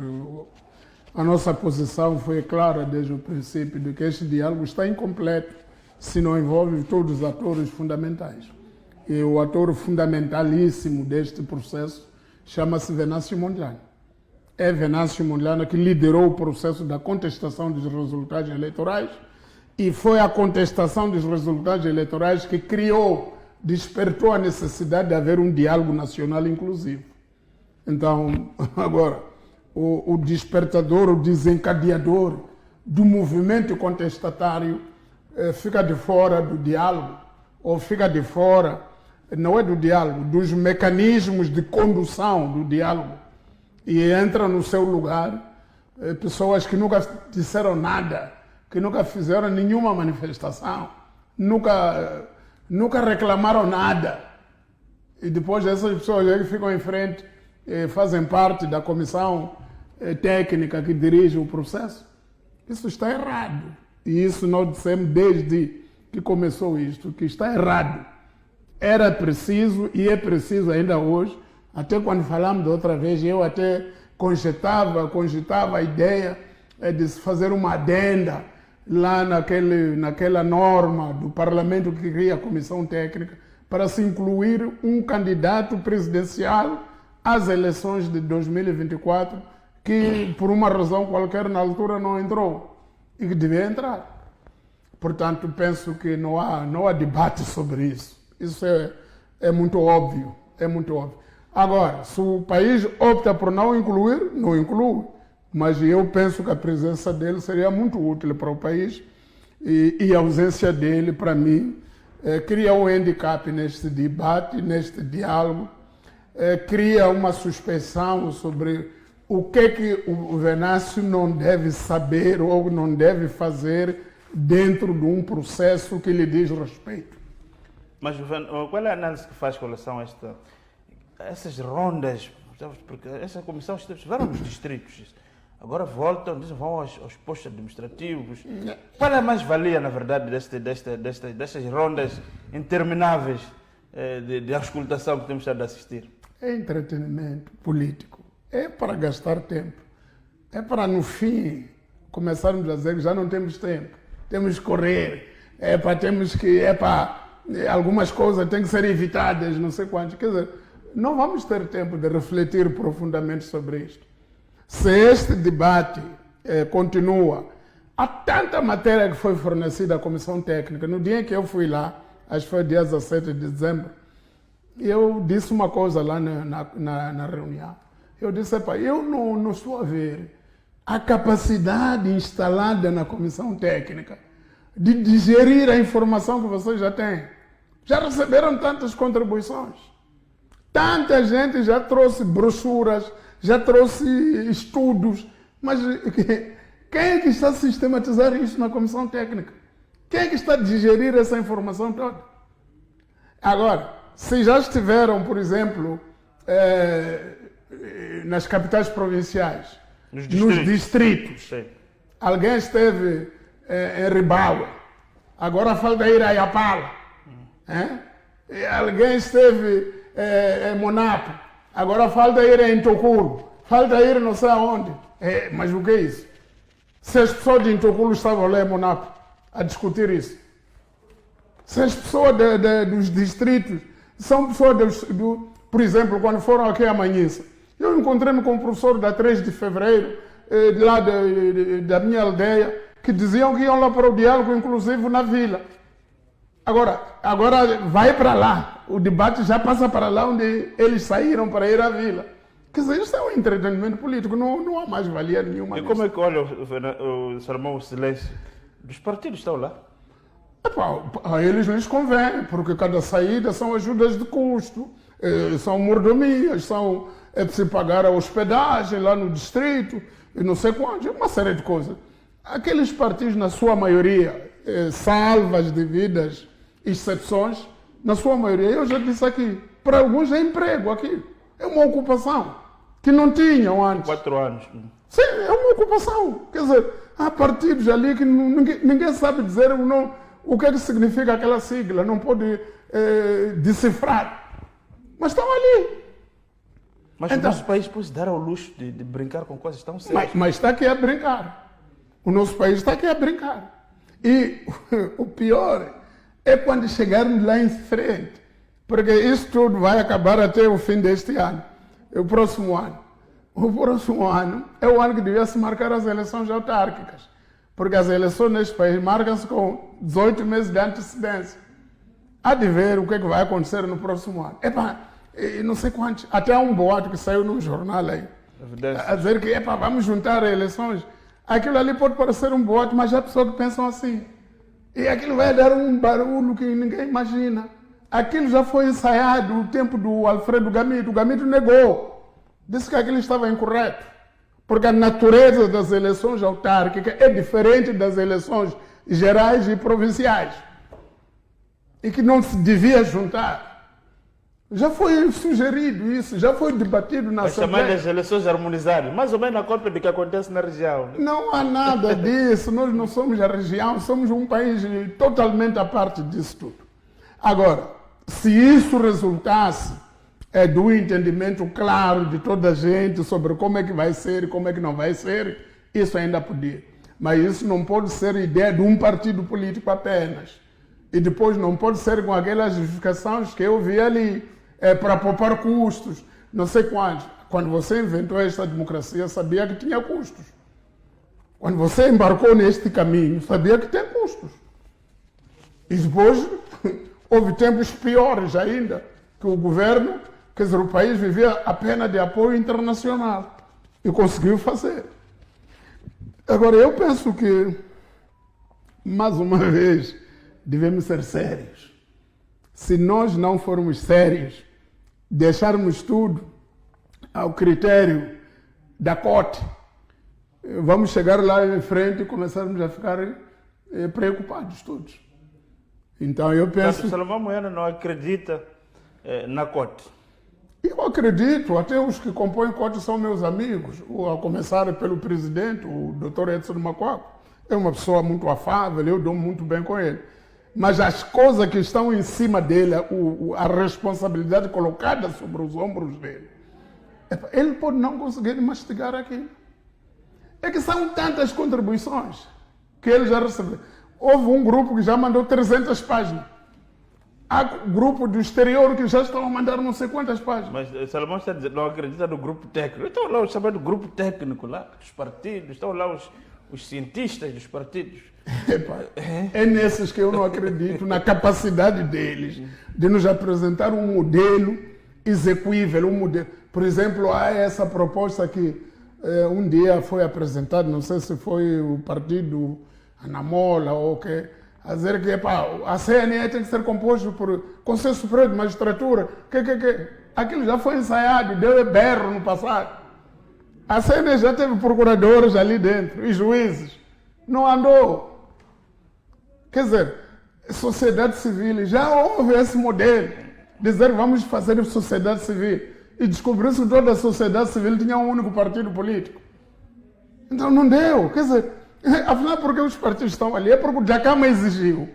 A nossa posição foi clara desde o princípio de que este diálogo está incompleto se não envolve todos os atores fundamentais. E o ator fundamentalíssimo deste processo chama-se Venâncio Mondlane. É Venâncio Mondlane que liderou o processo da contestação dos resultados eleitorais e foi a contestação dos resultados eleitorais que despertou a necessidade de haver um diálogo nacional inclusivo. Então, agora, o despertador, o desencadeador do movimento contestatário fica de fora do diálogo, ou fica de fora, não é do diálogo, dos mecanismos de condução do diálogo. E entra no seu lugar pessoas que nunca disseram nada, que nunca fizeram nenhuma manifestação, nunca reclamaram nada. E depois essas pessoas aí ficam em frente, fazem parte da comissão técnica que dirige o processo. Isso está errado. E isso nós dissemos desde que começou isto, que está errado. Era preciso e é preciso ainda hoje Até quando falamos da outra vez, eu até cogitava a ideia de se fazer uma adenda lá naquela norma do Parlamento que cria a Comissão Técnica para se incluir um candidato presidencial às eleições de 2024 que, por uma razão qualquer, na altura não entrou e que devia entrar. Portanto, penso que não há debate sobre isso. Isso é muito óbvio, é muito óbvio. Agora, se o país opta por não incluir, não inclui. Mas eu penso que a presença dele seria muito útil para o país e a ausência dele, para mim, cria um handicap neste debate, neste diálogo, cria uma suspeição sobre o que o Venâncio não deve saber ou não deve fazer dentro de um processo que lhe diz respeito. Mas qual é a análise que faz com relação a essas rondas? Porque essa comissão estiveram nos distritos. Agora voltam, vão aos postos administrativos. Qual é a mais-valia, na verdade, destas rondas intermináveis de auscultação que temos estado a assistir? É entretenimento político. É para gastar tempo. É para, no fim, começarmos a dizer que já não temos tempo. Temos que correr. Algumas coisas têm que ser evitadas, não sei quantas. Quer dizer, não vamos ter tempo de refletir profundamente sobre isto. Se este debate continua, há tanta matéria que foi fornecida à Comissão Técnica. No dia em que eu fui lá, acho que foi dia 17 de dezembro, eu disse uma coisa lá na reunião. Eu disse, eu não estou a ver a capacidade instalada na Comissão Técnica de digerir a informação que vocês já têm. Já receberam tantas contribuições. Tanta gente já trouxe brochuras, já trouxe estudos, mas quem é que está a sistematizar isso na Comissão Técnica? Quem é que está a digerir essa informação toda? Agora, se já estiveram, por exemplo, nas capitais provinciais, nos distritos. Alguém esteve em Ribaua, agora falta ir a Iapala. Alguém esteve em Monapo, agora falta ir em Tocuro, falta ir não sei aonde. Mas o que é isso? Se as pessoas de Tocuro estavam lá em Monapo a discutir isso, se as pessoas dos distritos são pessoas, por exemplo, quando foram aqui a Manhissa, eu encontrei-me com um professor da 3 de fevereiro, lá da minha aldeia, que diziam que iam lá para o diálogo inclusivo na vila. Agora vai para lá, o debate já passa para lá onde eles saíram para ir à vila. Quer dizer, isso é um entretenimento político, não há mais valia nenhuma. E como é que olha o Salomão, o silêncio dos partidos estão lá? A eles lhes convém, porque cada saída são ajudas de custo, são mordomias, é preciso pagar a hospedagem lá no distrito, e não sei quanto, uma série de coisas. Aqueles partidos, na sua maioria, salvas devidas exceções, na sua maioria, eu já disse aqui, para alguns é emprego aqui, é uma ocupação que não tinham antes. 4 anos. Sim, é uma ocupação. Quer dizer, há partidos ali que ninguém sabe dizer o que é que significa aquela sigla, não pode decifrar. Mas estão ali. Mas então, o nosso país pode dar ao luxo de brincar com coisas tão sérias. Mas está aqui a brincar. O nosso país está aqui a brincar. E o pior é quando chegarmos lá em frente. Porque isso tudo vai acabar até o fim deste ano. O próximo ano. O próximo ano é o ano que devia se marcar as eleições autárquicas. Porque as eleições neste país marcam-se com 18 meses de antecedência. Há de ver o que é que vai acontecer no próximo ano. Não sei quantos. Até há um boato que saiu num jornal aí. A dizer que vamos juntar eleições. Aquilo ali pode parecer um boato, mas há pessoas que pensam assim. E aquilo vai dar um barulho que ninguém imagina. Aquilo já foi ensaiado no tempo do Alfredo Gamito. O Gamito negou. Disse que aquilo estava incorreto. Porque a natureza das eleições autárquicas é diferente das eleições gerais e provinciais. E que não se devia juntar. Já foi sugerido isso, já foi debatido na Assembleia. Mas também das eleições harmonizadas, mais ou menos a cópia do que acontece na região. Né? Não há nada disso, nós não somos a região, somos um país totalmente à parte disso tudo. Agora, se isso resultasse do entendimento claro de toda a gente sobre como é que vai ser e como é que não vai ser, isso ainda podia. Mas isso não pode ser ideia de um partido político apenas. E depois não pode ser com aquelas justificações que eu vi ali, para poupar custos, não sei quantos. Quando você inventou esta democracia, sabia que tinha custos. Quando você embarcou neste caminho, sabia que tem custos. E depois houve tempos piores ainda, que o governo, quer dizer, o país vivia apenas de apoio internacional e conseguiu fazer. Agora, eu penso que, mais uma vez, devemos ser sérios. Se nós não formos sérios, deixarmos tudo ao critério da corte, vamos chegar lá em frente e começarmos a ficar preocupados todos. Então eu penso... Portanto, Salomão Moyana não acredita na corte? Eu acredito, até os que compõem corte são meus amigos, a começar pelo presidente, o Dr. Edson Macuaco. É uma pessoa muito afável, eu dou muito bem com ele. Mas as coisas que estão em cima dele, a responsabilidade colocada sobre os ombros dele, ele pode não conseguir mastigar aquilo. É que são tantas contribuições que ele já recebeu. Houve um grupo que já mandou 300 páginas. Há grupo do exterior que já estão a mandar não sei quantas páginas. Mas Salomão está dizendo, não acredita no grupo técnico. Estão lá os chamados grupo técnico lá, dos partidos, estão lá os cientistas dos partidos. É nesses que eu não acredito, na capacidade deles de nos apresentar um modelo execuível, um modelo. Por exemplo, há essa proposta que um dia foi apresentada, não sei se foi o partido Anamola ou o que, a dizer que a CNE tem que ser composto por Conselho Superior de Magistratura, aquilo já foi ensaiado, deu berro no passado. A CNE já teve procuradores ali dentro e juízes, não andou. Quer dizer, sociedade civil, já houve esse modelo, dizer vamos fazer sociedade civil, e descobriu-se que toda a sociedade civil tinha um único partido político. Então não deu, quer dizer, afinal, porque os partidos estão ali? É porque o Jacama exigiu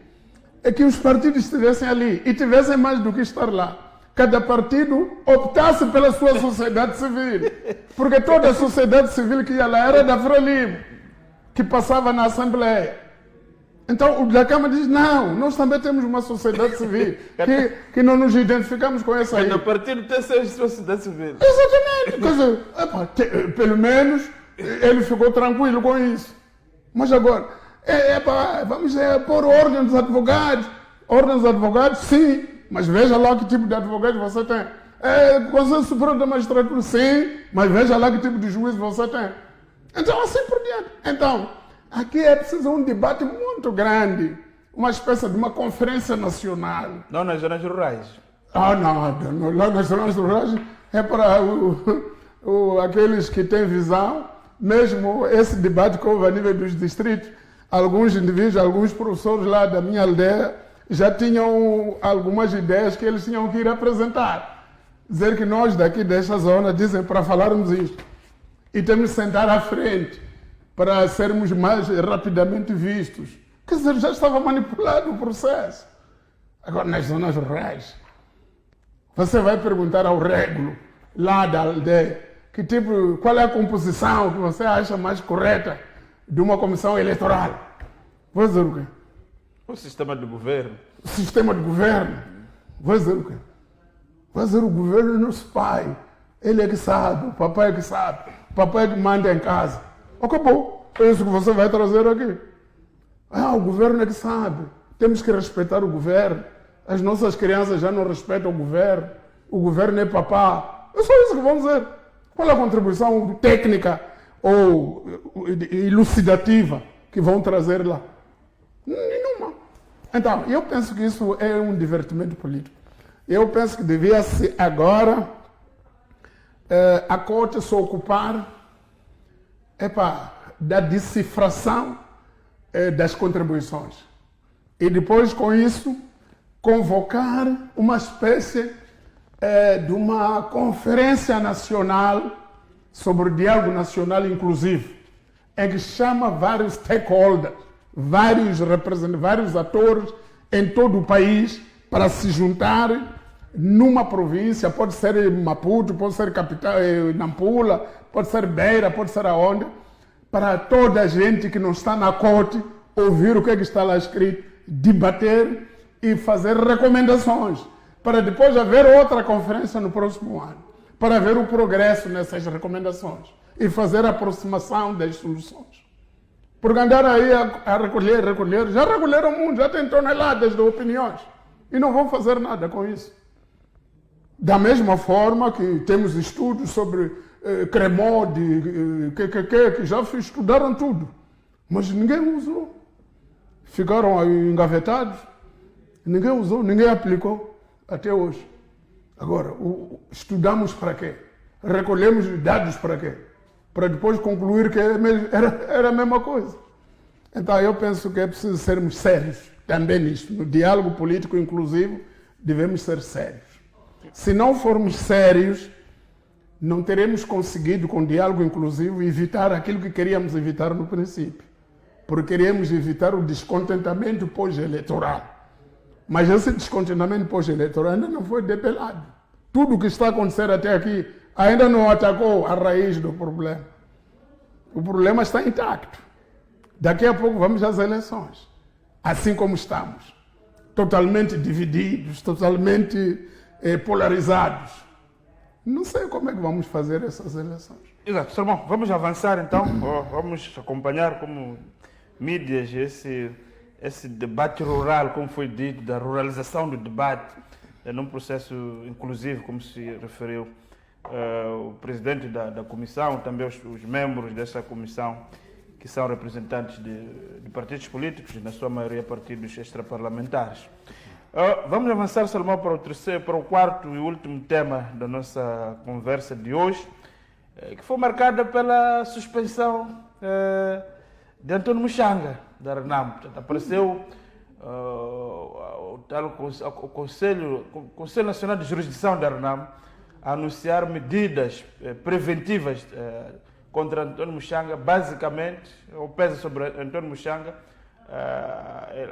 que os partidos estivessem ali e tivessem mais do que estar lá. Cada partido optasse pela sua sociedade civil. Porque toda a sociedade civil que ia lá era da Frelimo, que passava na Assembleia. Então o Jacama diz, não, nós também temos uma sociedade civil, que não nos identificamos com essa aí. Cada partido tem sua sociedade civil. Exatamente. Quer dizer, pelo menos ele ficou tranquilo com isso. Mas agora, vamos pôr ordem dos advogados. Ordem dos advogados, sim, mas veja lá que tipo de advogado você tem. Conselho Superior da Magistratura, sim, mas veja lá que tipo de juiz você tem. Então, assim por diante. Então, aqui é preciso um debate muito grande, uma espécie de uma conferência nacional. Não nas zonas rurais. Não, lá nas zonas rurais é para aqueles que têm visão. Mesmo esse debate que houve a nível dos distritos, alguns indivíduos, alguns professores lá da minha aldeia já tinham algumas ideias que eles tinham que ir apresentar. Dizer que nós daqui desta zona, dizem para falarmos isto. E temos que sentar à frente para sermos mais rapidamente vistos. Quer dizer, já estava manipulado o processo. Agora, nas zonas rurais, você vai perguntar ao régulo lá da aldeia, qual é a composição que você acha mais correta de uma comissão eleitoral? Vou dizer o quê? O sistema de governo. O sistema de governo? Vou dizer o quê? Vou dizer o governo é nosso pai. Ele é que sabe, o papai é que sabe. O papai é que manda em casa. Acabou. É isso que você vai trazer aqui. O governo é que sabe. Temos que respeitar o governo. As nossas crianças já não respeitam o governo. O governo é papá. É só isso que vamos dizer. Qual é a contribuição técnica ou elucidativa que vão trazer lá? Nenhuma. Então, eu penso que isso é um divertimento político. Eu penso que devia-se agora a corte se ocupar da decifração das contribuições. E depois, com isso, convocar uma espécie de uma conferência nacional sobre o diálogo nacional inclusivo, em que chama vários stakeholders, vários representantes, vários atores em todo o país para se juntarem numa província, pode ser Maputo, pode ser capital, Nampula, pode ser Beira, pode ser aonde, para toda a gente que não está na corte ouvir o que está lá escrito, debater e fazer recomendações, para depois haver outra conferência no próximo ano, para ver o progresso nessas recomendações e fazer a aproximação das soluções. Porque andar aí a recolher, já recolheram muito, já tem toneladas de opiniões e não vão fazer nada com isso. Da mesma forma que temos estudos sobre Cremode, que já estudaram tudo, mas ninguém usou. Ficaram aí engavetados, ninguém usou, ninguém aplicou até hoje. Agora, estudamos para quê? Recolhemos dados para quê? Para depois concluir que era a mesma coisa. Então eu penso que é preciso sermos sérios também nisso. No diálogo político inclusivo, devemos ser sérios. Se não formos sérios, não teremos conseguido, com o diálogo inclusivo, evitar aquilo que queríamos evitar no princípio. Porque queríamos evitar o descontentamento pós-eleitoral. Mas esse descontentamento pós-eleitoral ainda não foi debelado. Tudo o que está acontecendo até aqui ainda não atacou a raiz do problema. O problema está intacto. Daqui a pouco vamos às eleições. Assim como estamos. Totalmente divididos, totalmente polarizados. Não sei como é que vamos fazer essas eleições. Exato. Salomão, vamos avançar então. Vamos acompanhar como mídias esse debate rural, como foi dito, da ruralização do debate, num processo inclusivo, como se referiu o presidente da comissão, também os membros dessa comissão, que são representantes de partidos políticos, na sua maioria partidos extraparlamentares. Vamos avançar, Salomão, para o quarto e último tema da nossa conversa de hoje, que foi marcada pela suspensão de António Muxanga, da RENAM. Portanto, apareceu o Conselho Nacional de Jurisdição da RENAM a anunciar medidas preventivas contra António Muxanga, basicamente, ou pesa sobre António Muxanga,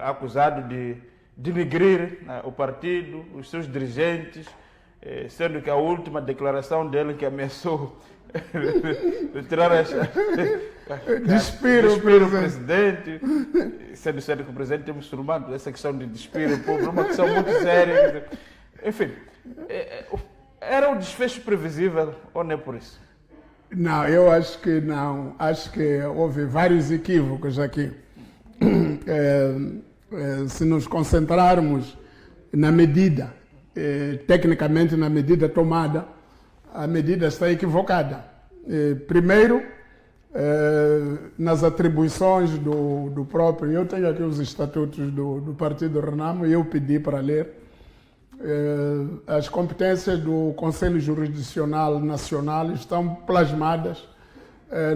acusado de denegrir o partido, os seus dirigentes, sendo que a última declaração dele que ameaçou tirar despir o presidente, sendo que o presidente é muçulmano, essa questão de despir o povo é uma questão muito séria. Enfim, era um desfecho previsível ou não é por isso? Não, eu acho que não. Acho que houve vários equívocos aqui. Se nos concentrarmos na medida, tecnicamente na medida tomada, a medida está equivocada. Primeiro, nas atribuições do próprio, eu tenho aqui os estatutos do Partido RENAM e eu pedi para ler, as competências do Conselho Jurisdicional Nacional estão plasmadas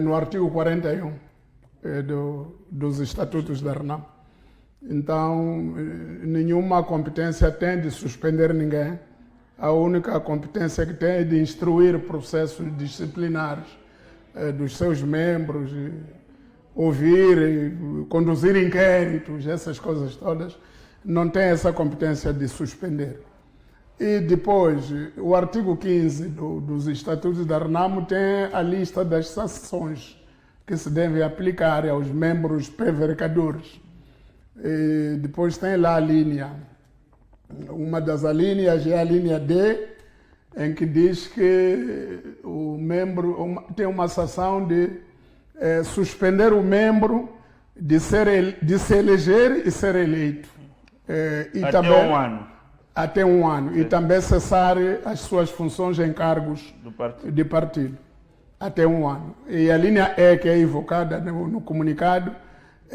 no artigo 41 dos estatutos da RENAM. Então, nenhuma competência tem de suspender ninguém. A única competência que tem é de instruir processos disciplinares dos seus membros, ouvir, conduzir inquéritos, essas coisas todas. Não tem essa competência de suspender. E depois, o artigo 15 dos estatutos da RENAM tem a lista das sanções que se devem aplicar aos membros prevaricadores. E depois tem lá a linha. Uma das alíneas é a linha D, em que diz que o membro tem uma sanção de suspender o membro de se eleger e ser eleito. E até também, um ano. Até um ano. Sim. E também cessar as suas funções em cargos de partido. Até um ano. E a linha E, que é evocada no comunicado,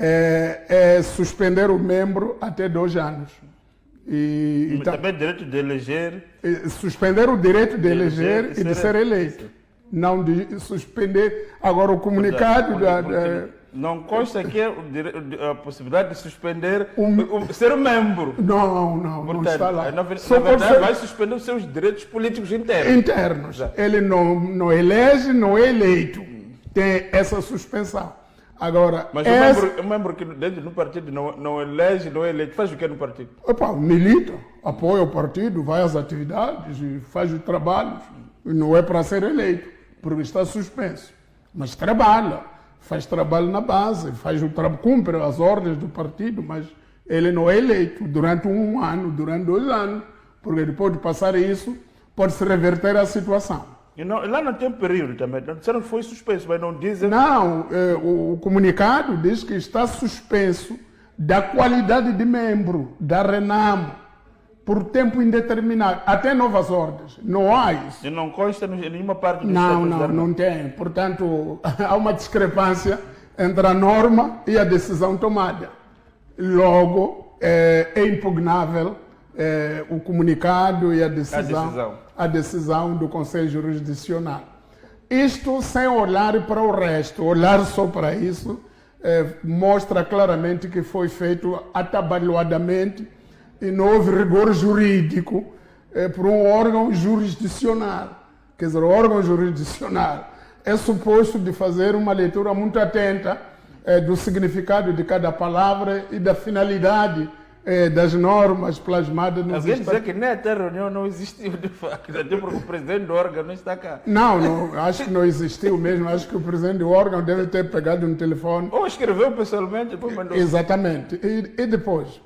é suspender o membro até 2 anos. E também direito de eleger. Suspender o direito de eleger e de ser eleito. Não de suspender. Agora, o comunicado... Não consta aqui a possibilidade de suspender ser membro. Não está lá. Na verdade, vai suspender os seus direitos políticos internos. Ele não elege, não é eleito. Tem essa suspensão. Agora, Mas o membro que dentro do partido não elege, não é eleito, faz o que no partido? Opa, milita, apoia o partido, vai às atividades, e faz os trabalhos. Não é para ser eleito, porque está suspenso. Mas trabalha, faz trabalho na base, cumpre as ordens do partido, mas ele não é eleito durante 1 ano, durante 2 anos, porque depois de passar isso, pode-se reverter a situação. E lá não tem período também, disseram que foi suspenso, mas não dizem... Não, o comunicado diz que está suspenso da qualidade de membro da Renamo por tempo indeterminado, até novas ordens. Não há isso. E não consta em nenhuma parte do Não tem. Portanto, há uma discrepância entre a norma e a decisão tomada. Logo, é impugnável o comunicado e a decisão do Conselho Jurisdicional. Isto sem olhar para o resto, olhar só para isso, mostra claramente que foi feito atabalhoadamente e não houve rigor jurídico por um órgão jurisdicional. Quer dizer, o órgão jurisdicional é suposto de fazer uma leitura muito atenta do significado de cada palavra e da finalidade das normas plasmadas nos Alguém dizer que nem até a reunião não existiu de facto, até porque o presidente do órgão não está cá. Não, acho que não existiu mesmo, acho que o presidente do órgão deve ter pegado no telefone. Ou escreveu pessoalmente, depois mandou. Exatamente. E depois,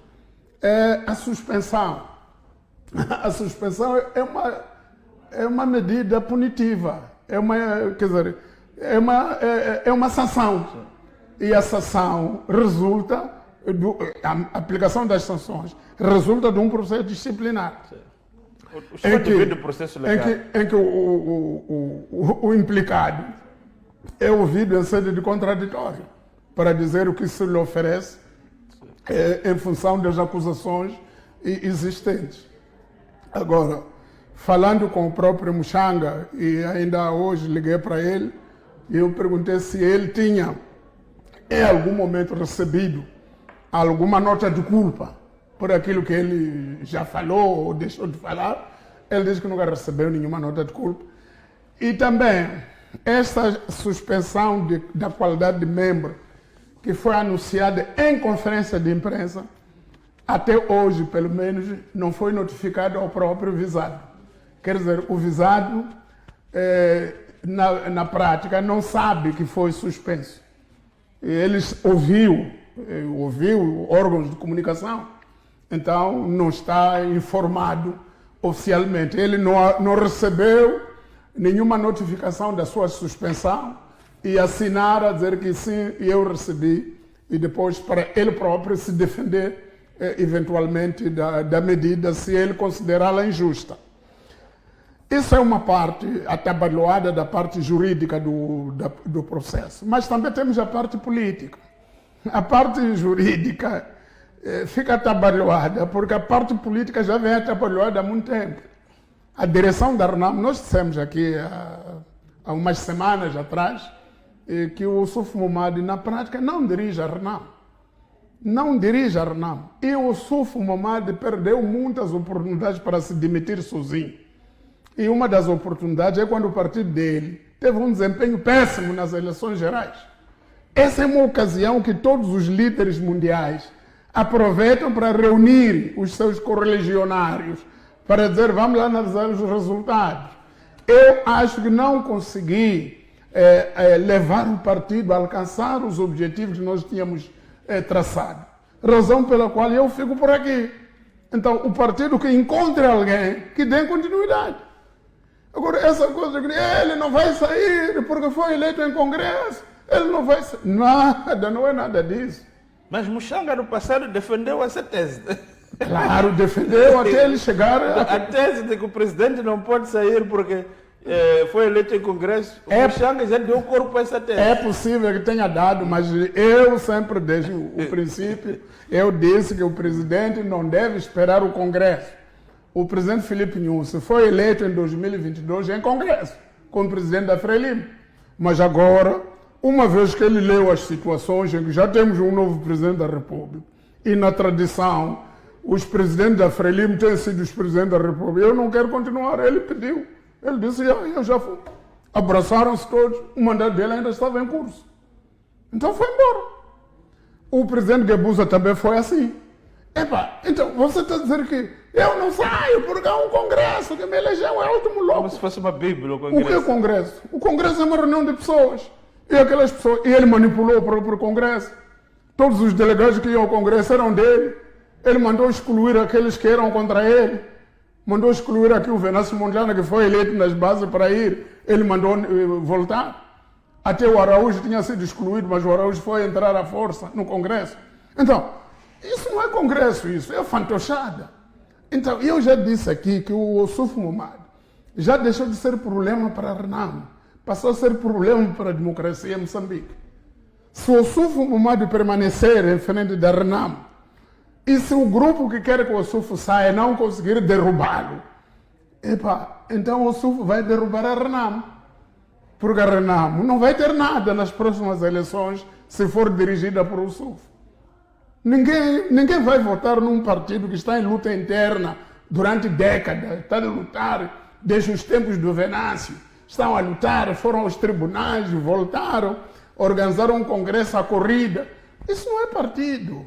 a suspensão. A suspensão é uma medida punitiva, é uma sanção. E a sanção resulta... A aplicação das sanções resulta de um processo disciplinar. Em que o implicado é ouvido em sede de contraditório para dizer o que se lhe oferece em função das acusações existentes. Agora, falando com o próprio Muxanga, e ainda hoje liguei para ele, e eu perguntei se ele tinha em algum momento recebido alguma nota de culpa por aquilo que ele já falou ou deixou de falar. Ele disse que nunca recebeu nenhuma nota de culpa. E também, essa suspensão da qualidade de membro, que foi anunciada em conferência de imprensa, até hoje, pelo menos, não foi notificado ao próprio visado. Quer dizer, o visado, na prática, não sabe que foi suspenso. Eles ouviu órgãos de comunicação, então não está informado oficialmente. Ele não recebeu nenhuma notificação da sua suspensão e assinar a dizer que sim, eu recebi, e depois para ele próprio se defender eventualmente da medida, se ele considerá-la injusta. Isso é uma parte atabalhoada da parte jurídica do processo, mas também temos a parte política. A parte jurídica fica atabalhoada, porque a parte política já vem atabalhoada há muito tempo. A direção da Renamo, nós dissemos aqui há umas semanas atrás, que o Suf Momadi, na prática, não dirige a Renamo. Não dirige a Renamo. E o Suf Momadi perdeu muitas oportunidades para se demitir sozinho. E uma das oportunidades é quando o partido dele teve um desempenho péssimo nas eleições gerais. Essa é uma ocasião que todos os líderes mundiais aproveitam para reunir os seus correligionários, para dizer, vamos lá analisar os resultados. Eu acho que não consegui levar o partido a alcançar os objetivos que nós tínhamos traçado. Razão pela qual eu fico por aqui. Então, o partido que encontre alguém que dê continuidade. Agora, essa coisa de que ele não vai sair porque foi eleito em Congresso, ele não vai sair. Nada, não é nada disso. Mas Muxanga, no passado, defendeu essa tese. Claro, defendeu até ele chegar... A tese de que o presidente não pode sair porque foi eleito em Congresso, o Muxanga já deu corpo a essa tese. É possível que tenha dado, mas eu sempre desde o princípio, eu disse que o presidente não deve esperar o Congresso. O presidente Filipe Nyusi foi eleito em 2022 em Congresso, como presidente da Frelimo. Mas agora, uma vez que ele leu as situações em que já temos um novo presidente da República, e na tradição, os presidentes da Frelimo têm sido os presidentes da República, eu não quero continuar, ele pediu. Ele disse, eu já fui. Abraçaram-se todos, o mandato dele ainda estava em curso. Então foi embora. O presidente Guebuza também foi assim. Então você está a dizer que eu não saio porque há um congresso que me elegeu, é o último louco. Como se fosse uma bíblia o O que é Congresso. o congresso? O congresso é uma reunião de pessoas. E aquelas pessoas, e ele manipulou o próprio congresso. Todos os delegados que iam ao congresso eram dele. Ele mandou excluir aqueles que eram contra ele. Mandou excluir aqui o Venâncio Mondlane, que foi eleito nas bases para ir. Ele mandou voltar. Até o Araújo tinha sido excluído, mas o Araújo foi entrar à força no Congresso. Então, isso não é Congresso, isso é fantochada. Então, eu já disse aqui que o Ossuf Momad já deixou de ser problema para a Renamo, passou a ser problema para a democracia em Moçambique. Se o Ossuf Momad permanecer em frente da Renamo, e se o grupo que quer que o Ossuf saia não conseguir derrubá-lo, então o Ossuf vai derrubar a Renamo. Porque a Renamo não vai ter nada nas próximas eleições se for dirigida por Ossuf. Ninguém vai votar num partido que está em luta interna durante décadas, está a lutar desde os tempos do Venâncio. Estão a lutar, foram aos tribunais, voltaram, organizaram um congresso à corrida. Isso não é partido.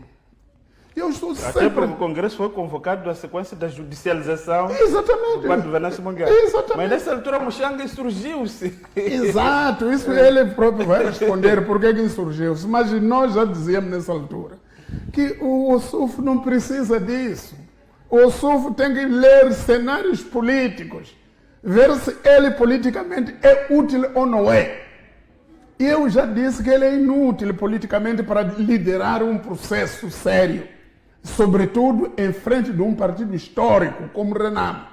Eu estou sempre... Até porque o Congresso foi convocado na sequência da judicialização Exatamente. do Venâncio Mondlane. Exatamente. Mas nessa altura Muxanga insurgiu-se. Exato, isso ele próprio vai responder por que insurgiu-se. Mas nós já dizíamos nessa altura que o Ossuf não precisa disso. O Ossuf tem que ler cenários políticos, ver se ele politicamente é útil ou não é. Eu já disse que ele é inútil politicamente para liderar um processo sério, sobretudo em frente de um partido histórico como o Renamo.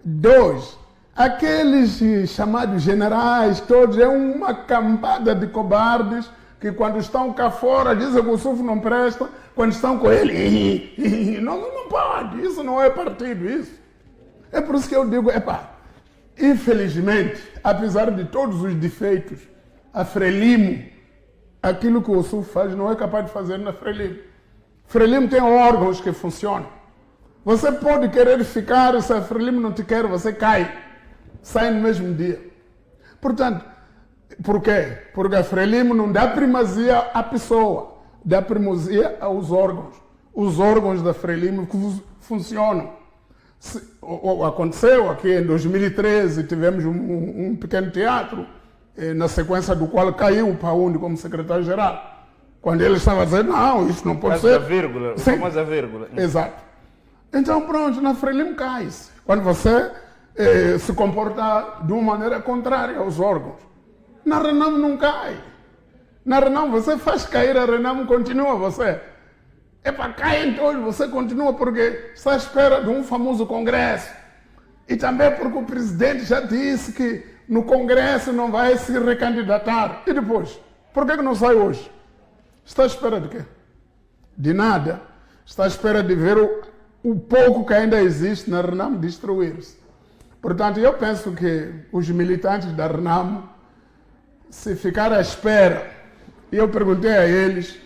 2, aqueles chamados generais, todos é uma cambada de cobardes que quando estão cá fora dizem que o Ossuf não presta, quando estão com ele, não pode, isso não é partido, isso. É por isso que eu digo, infelizmente, apesar de todos os defeitos, a Frelimo, aquilo que o Ossuf faz, não é capaz de fazer na Frelimo. Frelimo tem órgãos que funcionam. Você pode querer ficar, se a Frelimo não te quer, você cai. Sai no mesmo dia. Portanto, por quê? Porque a Frelimo não dá primazia à pessoa, dá primazia aos órgãos. Os órgãos da Frelimo funcionam. Aconteceu aqui em 2013, tivemos um pequeno teatro, na sequência do qual caiu o Paundi como secretário-geral. Quando ele estava dizendo, não, isso não pode ser. A famosa vírgula. Exato. Então, pronto, na Frelimo cai-se. Quando você se comporta de uma maneira contrária aos órgãos. Na Renamo não cai. Na Renamo você faz cair, a Renamo continua você. Cai em todos, você continua porque está à espera de um famoso congresso. E também porque o presidente já disse que no congresso não vai se recandidatar. E depois? Por que não sai hoje? Está à espera de quê? De nada. Está à espera de ver o pouco que ainda existe na Renamo destruir-se. Portanto, eu penso que os militantes da Renamo, se ficar à espera, e eu perguntei a eles,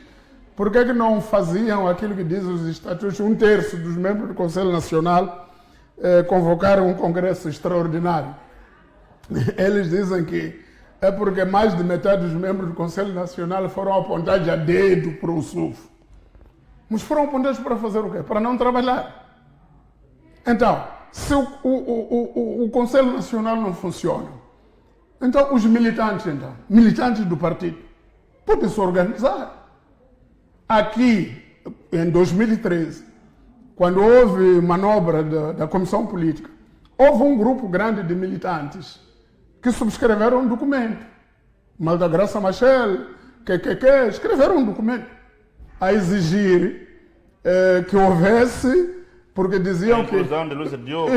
por que não faziam aquilo que dizem os estatutos, 1/3 dos membros do Conselho Nacional convocaram um congresso extraordinário. Eles dizem que é porque mais de metade dos membros do Conselho Nacional foram apontados a dedo para o Ossuf. Mas foram apontados para fazer o quê? Para não trabalhar. Então, se o Conselho Nacional não funciona, então os militantes do partido, podem se organizar. Aqui, em 2013, quando houve manobra da Comissão Política, houve um grupo grande de militantes que subscreveram um documento. Malda Graça Machel, escreveram um documento a exigir que houvesse, porque diziam que... A inclusão de Lúcia Diogo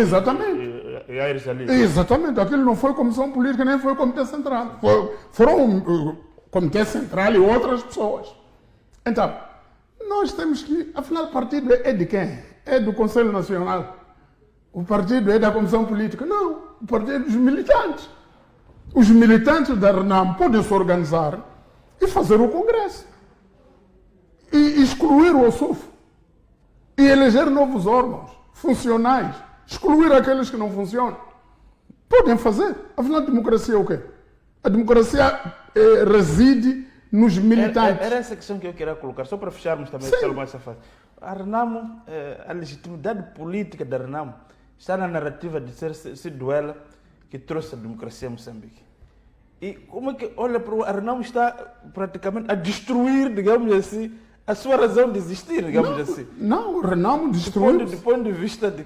e Aires Ali. Exatamente, aquilo não foi Comissão Política, nem foi Comitê Central. Foram Comitê Central e outras pessoas. Então, nós temos que... Afinal, o partido é de quem? É do Conselho Nacional. O partido é da Comissão Política. Não, o partido é dos militantes. Os militantes da Renamo podem se organizar e fazer o congresso. E excluir o Ossuf. E eleger novos órgãos funcionais. Excluir aqueles que não funcionam. Podem fazer. Afinal, a democracia é o quê? A democracia reside nos militantes. Era essa questão que eu queria colocar, só para fecharmos também essa fase. A Renamo, a legitimidade política da Renamo está na narrativa de ser sido ela que trouxe a democracia a Moçambique. E como é que olha para a Renamo está praticamente a destruir, digamos assim, a sua razão de existir, digamos assim. Não, o Renamo destruiu. Do ponto de vista de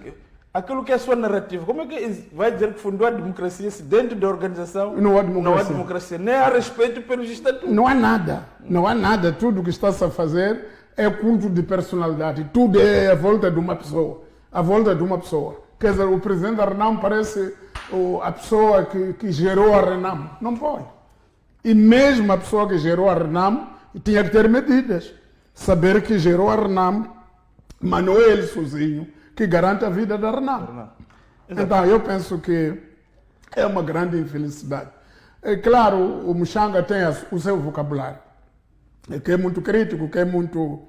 aquilo que é a sua narrativa, como é que vai dizer que fundou a democracia se dentro da organização não há democracia, nem há respeito pelos estatutos? Não há nada. Tudo o que está-se a fazer é culto de personalidade. Tudo é a volta de uma pessoa. Quer dizer, o presidente da Renamo parece a pessoa que gerou a Renamo. Não pode. E mesmo a pessoa que gerou a Renamo tinha que ter medidas. Saber que gerou a Renamo, mas não é ele sozinho que garante a vida da Renamo. Então, eu penso que é uma grande infelicidade. É claro, o Muxanga tem o seu vocabulário, que é muito crítico, que é muito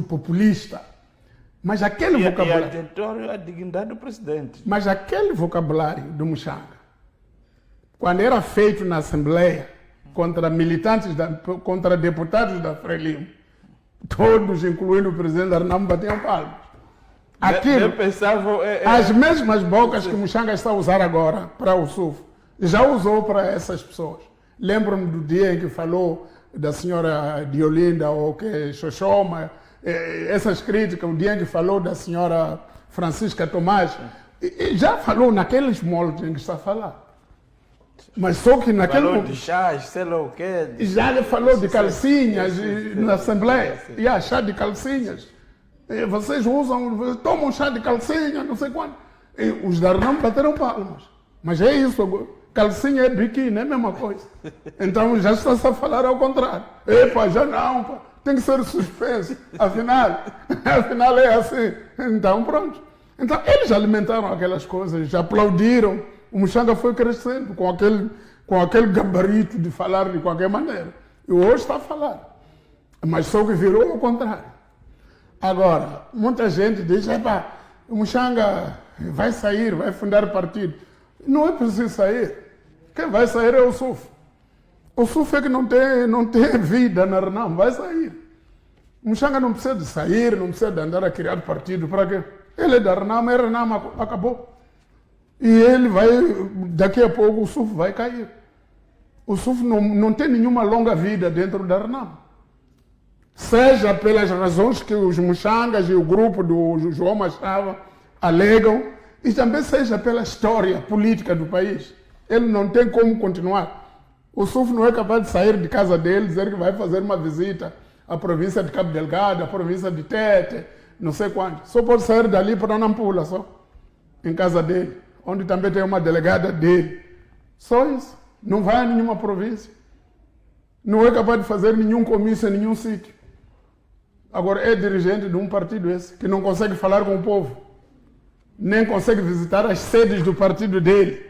populista. Mas aquele vocabulário... E a dignidade do presidente. Mas aquele vocabulário do Muxanga, quando era feito na Assembleia, contra militantes, contra deputados da Frelimo, todos, incluindo o presidente da Renamo, batiam palmas. Aquilo, as mesmas bocas que o Muxanga está a usar agora para o SUF, já usou para essas pessoas. Lembro-me do dia em que falou da senhora Diolinda, ou que Xoxoma, essas críticas, o dia em que falou da senhora Francisca Tomás, já falou naqueles moldes em que está a falar. Mas só que naquele falou de chás, sei lá o quê. Já falou de calcinhas na Assembleia. Chá de calcinhas. Vocês tomam chá de calcinha, não sei quanto. E os da Renamo bateram palmas. Mas é isso, calcinha é biquíni, é a mesma coisa. Então já está-se a falar ao contrário. Já não, pá. Tem que ser suspenso. Afinal é assim. Então pronto. Então eles alimentaram aquelas coisas, já aplaudiram. O Muxanga foi crescendo com aquele gabarito de falar de qualquer maneira. E hoje está a falar. Mas só que virou ao contrário. Agora, muita gente diz, o Muxanga vai sair, vai fundar partido. Não é preciso sair. Quem vai sair é o SUF. O SUF é que não tem vida na Renamo, vai sair. O Muxanga não precisa de sair, não precisa de andar a criar partido. Para quê? Ele é da Renamo, Renamo acabou. E ele vai, daqui a pouco o SUF vai cair. O SUF não tem nenhuma longa vida dentro da Renamo. Seja pelas razões que os Muxangas e o grupo do João Machava alegam, e também seja pela história política do país. Ele não tem como continuar. O SUF não é capaz de sair de casa dele, dizer que vai fazer uma visita à província de Cabo Delgado, à província de Tete, não sei quanto. Só pode sair dali para Nampula, só, em casa dele, onde também tem uma delegada dele. Só isso. Não vai a nenhuma província. Não é capaz de fazer nenhum comício em nenhum sítio. Agora é dirigente de um partido esse, que não consegue falar com o povo. Nem consegue visitar as sedes do partido dele.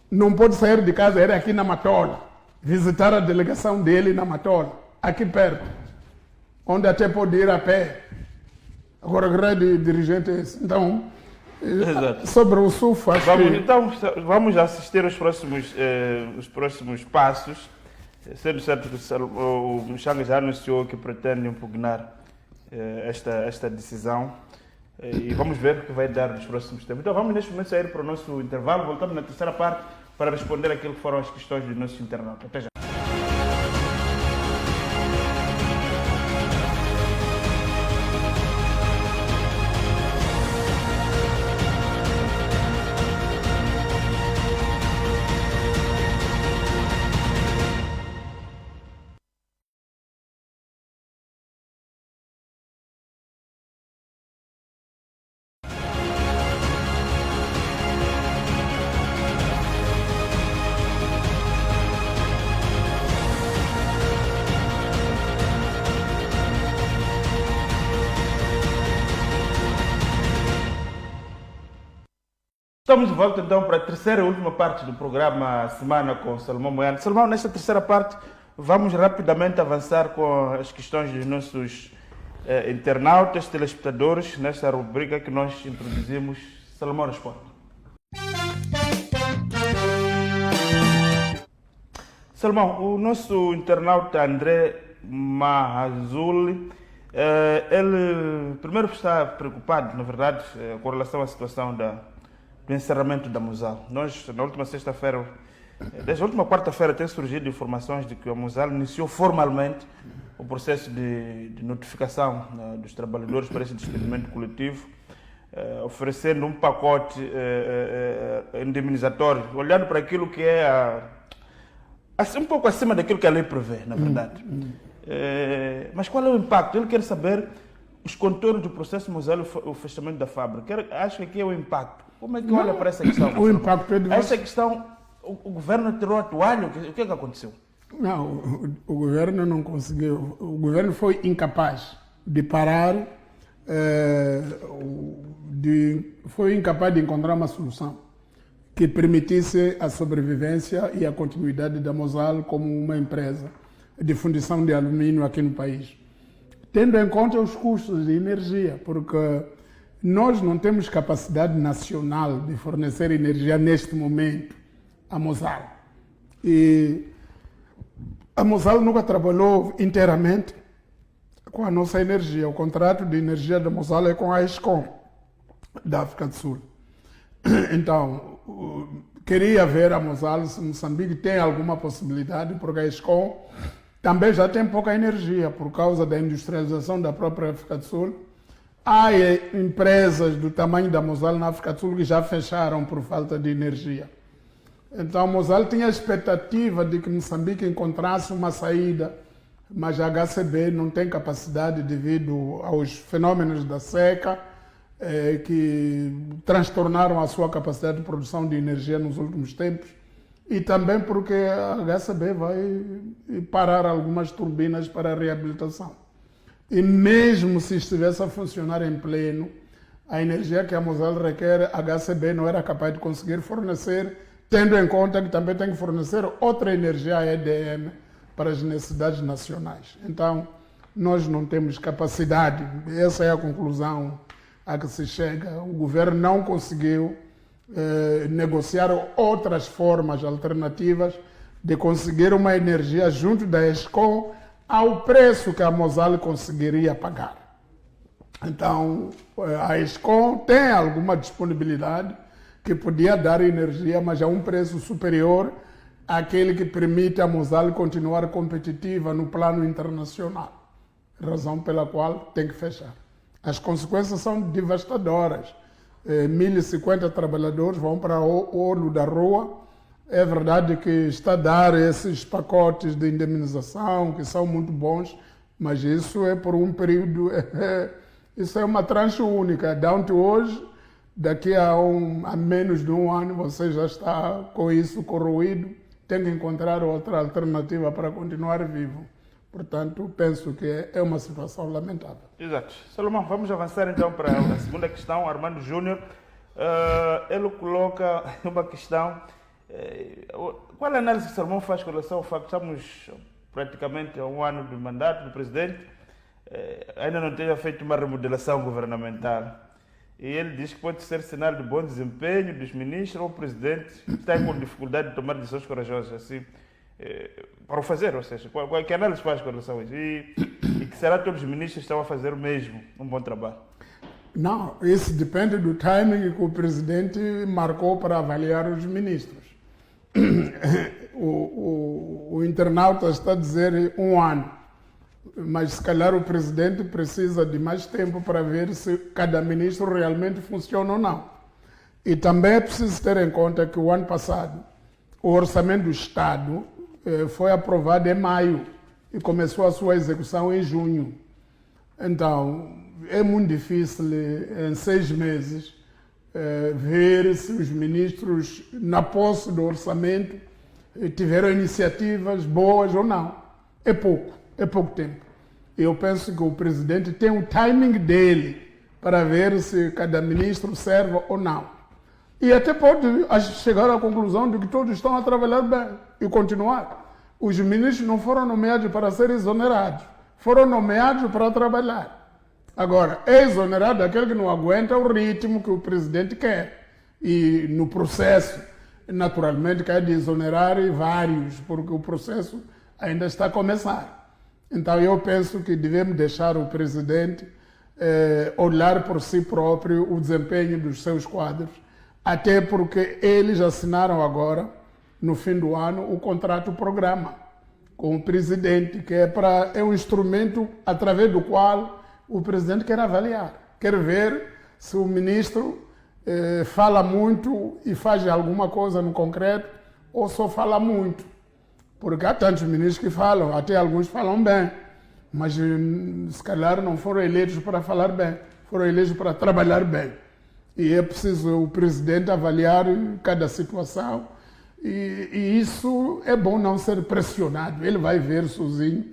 Não pode sair de casa, era aqui na Matola. Visitar a delegação dele na Matola, aqui perto. Onde até pode ir a pé. Agora, grande dirigente é esse. Então... Exato. Sobre o SUF, Então, vamos assistir os próximos passos. Sendo certo que o Muxanga já anunciou que pretende impugnar esta decisão. E vamos ver o que vai dar nos próximos tempos. Então, vamos neste momento sair para o nosso intervalo. Voltamos na terceira parte para responder aquilo que foram as questões dos nossos internautas. Até já. Estamos de volta então para a terceira e última parte do programa Semana com Salomão Moiano. Salomão, nesta terceira parte vamos rapidamente avançar com as questões dos nossos internautas, telespectadores, nesta rubrica que nós introduzimos. Salomão responde. Salomão, o nosso internauta André Mahazuli, ele primeiro está preocupado, na verdade, com relação à situação do encerramento da Mosal. Nós, na última sexta-feira, desde a última quarta-feira, tem surgido informações de que a Mosal iniciou formalmente o processo de notificação dos trabalhadores para esse despedimento coletivo, oferecendo um pacote indemnizatório, olhando para aquilo que é um pouco acima daquilo que a lei prevê, na verdade. Mas qual é o impacto? Ele quer saber os contornos do processo Mosal, o fechamento da fábrica. Acho que aqui é o impacto. Como é que olha para essa questão? O impacto é de essa questão, o governo tirou a toalha, o que é que aconteceu? Não, o governo não conseguiu. O governo foi incapaz de parar, foi incapaz de encontrar uma solução que permitisse a sobrevivência e a continuidade da Mosal como uma empresa de fundição de alumínio aqui no país. Tendo em conta os custos de energia, porque nós não temos capacidade nacional de fornecer energia neste momento à Mosal. E a Mosal nunca trabalhou inteiramente com a nossa energia. O contrato de energia da Mosal é com a Eskom, da África do Sul. Então, queria ver a Mosal se Moçambique tem alguma possibilidade, porque a Eskom também já tem pouca energia por causa da industrialização da própria África do Sul. Há empresas do tamanho da Mosal na África do Sul que já fecharam por falta de energia. Então, a Mosal tinha a expectativa de que Moçambique encontrasse uma saída, mas a HCB não tem capacidade devido aos fenômenos da seca, que transtornaram a sua capacidade de produção de energia nos últimos tempos, e também porque a HCB vai parar algumas turbinas para a reabilitação. E mesmo se estivesse a funcionar em pleno, a energia que a Mosal requer, a HCB não era capaz de conseguir fornecer, tendo em conta que também tem que fornecer outra energia, a EDM, para as necessidades nacionais. Então, nós não temos capacidade, essa é a conclusão a que se chega. O governo não conseguiu negociar outras formas alternativas de conseguir uma energia junto da Eskom ao preço que a Mosal conseguiria pagar. Então, a Eskom tem alguma disponibilidade que podia dar energia, mas a um preço superior àquele que permite a Mosal continuar competitiva no plano internacional, razão pela qual tem que fechar. As consequências são devastadoras. 1.050 trabalhadores vão para o olho da rua. É verdade que está a dar esses pacotes de indemnização, que são muito bons, mas isso é por um período, isso é uma tranche única. Down to hoje, daqui a menos de um ano, você já está com isso corroído, tem que encontrar outra alternativa para continuar vivo. Portanto, penso que é uma situação lamentável. Exato. Salomão, vamos avançar então para a segunda questão. Armando Júnior, ele coloca uma questão. Qual é a análise que Salomão faz com relação ao facto que estamos praticamente a um ano do mandato do presidente, ainda não tenha feito uma remodelação governamental? E ele diz que pode ser sinal de bom desempenho dos ministros ou o presidente está com dificuldade de tomar decisões corajosas assim, para o fazer, ou seja, que análise faz com relação a isso? E que será que todos os ministros estão a fazer o mesmo, um bom trabalho? Não, isso depende do timing que o presidente marcou para avaliar os ministros. O internauta está a dizer um ano, mas se calhar o presidente precisa de mais tempo para ver se cada ministro realmente funciona ou não. E também é preciso ter em conta que o ano passado o orçamento do Estado foi aprovado em maio e começou a sua execução em junho. Então, é muito difícil em 6 meses ver se os ministros, na posse do orçamento, tiveram iniciativas boas ou não. É pouco tempo. Eu penso que o presidente tem o timing dele para ver se cada ministro serve ou não. E até pode chegar à conclusão de que todos estão a trabalhar bem e continuar. Os ministros não foram nomeados para serem exonerados, foram nomeados para trabalhar. Agora, é exonerado aquele que não aguenta o ritmo que o presidente quer. E no processo naturalmente que é de exonerar vários, porque o processo ainda está a começar. Então eu penso que devemos deixar o presidente olhar por si próprio o desempenho dos seus quadros, até porque eles assinaram agora, no fim do ano, o contrato-programa com o presidente, que é um instrumento através do qual o presidente quer avaliar, quer ver se o ministro fala muito e faz alguma coisa no concreto ou só fala muito. Porque há tantos ministros que falam, até alguns falam bem, mas se calhar não foram eleitos para falar bem, foram eleitos para trabalhar bem. E é preciso o presidente avaliar cada situação e isso é bom não ser pressionado. Ele vai ver sozinho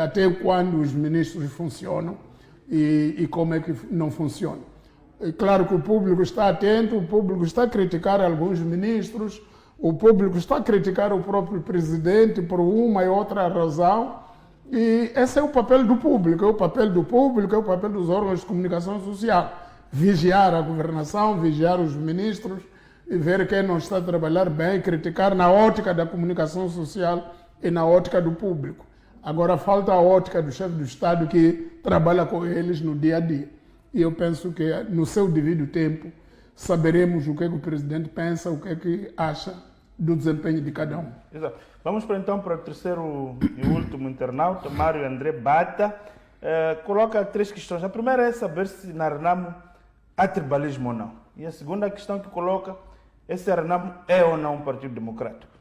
até quando os ministros funcionam e como é que não funcionam. É claro que o público está atento, o público está a criticar alguns ministros, o público está a criticar o próprio presidente por uma e outra razão, e esse é o papel do público, é o papel do público, é o papel dos órgãos de comunicação social. Vigiar a governação, vigiar os ministros e ver quem não está a trabalhar bem, criticar na ótica da comunicação social e na ótica do público. Agora falta a ótica do chefe do Estado que trabalha com eles no dia a dia. E eu penso que no seu devido tempo saberemos o que o presidente pensa, o que acha do desempenho de cada um. Exato. Vamos então para o terceiro e último internauta, Mário André Bata. Coloca 3 questões. A primeira é saber se na Renamo há tribalismo ou não. E a segunda questão que coloca é se a Renamo é ou não um partido democrático.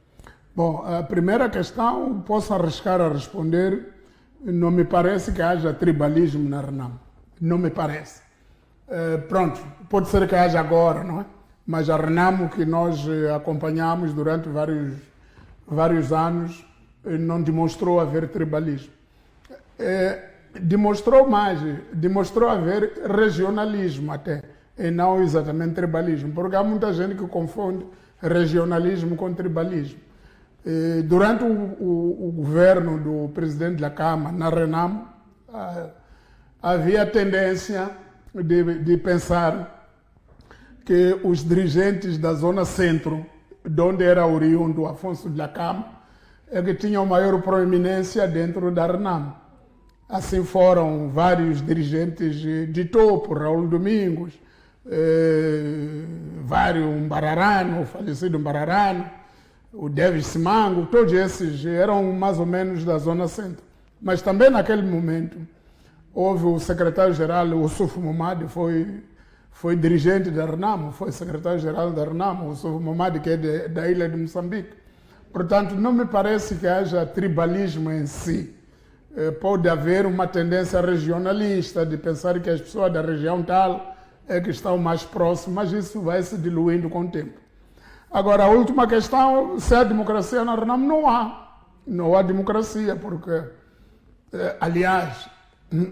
Bom, a primeira questão posso arriscar a responder. Não me parece que haja tribalismo na Renamo. Não me parece. Pronto, pode ser que haja agora, não é? Mas a Renamo que nós acompanhamos durante vários anos não demonstrou haver tribalismo. Demonstrou mais, demonstrou haver regionalismo até, e não exatamente tribalismo, porque há muita gente que confunde regionalismo com tribalismo. Durante o governo do presidente da Câmara, na Renamo, havia tendência de pensar que os dirigentes da zona centro, de onde era oriundo Afonso de Lacama, é que tinham maior proeminência dentro da Renamo. Assim foram vários dirigentes de topo, Raul Domingos, vários Mbararano, o falecido Mbararano, o Davis Simango, todos esses eram mais ou menos da zona centro. Mas também naquele momento houve o secretário-geral, o Sufo Momadi, foi dirigente da Renamo, foi secretário-geral da Renamo, o Sufo Momadi, que é da ilha de Moçambique. Portanto, não me parece que haja tribalismo em si. Pode haver uma tendência regionalista de pensar que as pessoas da região tal é que estão mais próximas, mas isso vai se diluindo com o tempo. Agora, a última questão, se há democracia na Renamo, não há. Não há democracia, porque, aliás,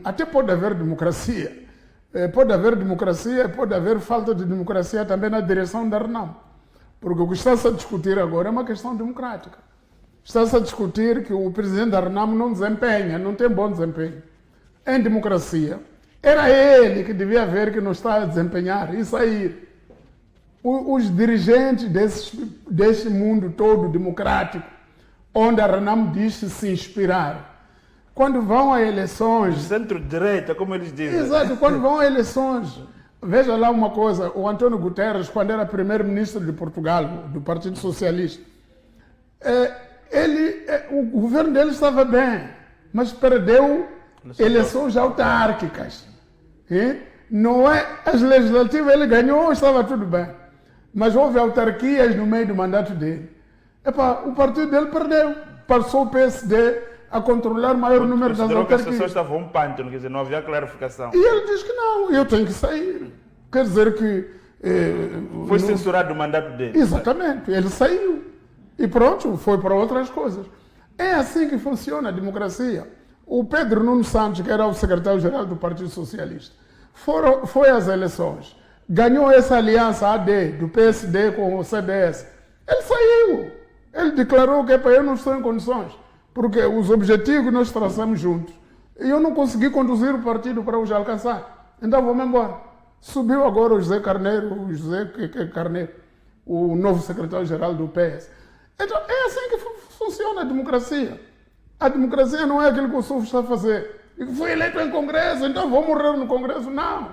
até pode haver democracia. Pode haver falta de democracia também na direção da Renamo. Porque o que está-se a discutir agora é uma questão democrática. Está-se a discutir que o presidente da Renamo não tem bom desempenho. Em democracia, era ele que devia ver que não está a desempenhar e sair. Os dirigentes desse mundo todo democrático, onde a Renamo diz se inspirar, quando vão a eleições... Centro-direita, como eles dizem. Exato, quando vão a eleições... Veja lá uma coisa, o António Guterres, quando era primeiro-ministro de Portugal, do Partido Socialista, o governo dele estava bem, mas perdeu eleições autárquicas. Não é, as legislativas ele ganhou, estava tudo bem. Mas houve autarquias no meio do mandato dele. O partido dele perdeu. Passou o PSD a controlar o maior número das autarquias. Que as pessoas estavam um pântano, quer dizer, não havia clarificação. E ele diz que não, eu tenho que sair. Quer dizer que... Foi censurado o mandato dele. Exatamente, ele saiu. E pronto, foi para outras coisas. É assim que funciona a democracia. O Pedro Nuno Santos, que era o secretário-geral do Partido Socialista, foi às eleições, ganhou essa aliança AD, do PSD com o CDS. Ele saiu. Ele declarou que eu não estou em condições, porque os objetivos nós traçamos juntos. E eu não consegui conduzir o partido para os alcançar. Então vamos embora. Subiu agora o José Carneiro, o novo secretário-geral do PS. Então, é assim que funciona a democracia. A democracia não é aquilo que o SUF está a fazer. Fui eleito em Congresso, então vou morrer no Congresso. Não.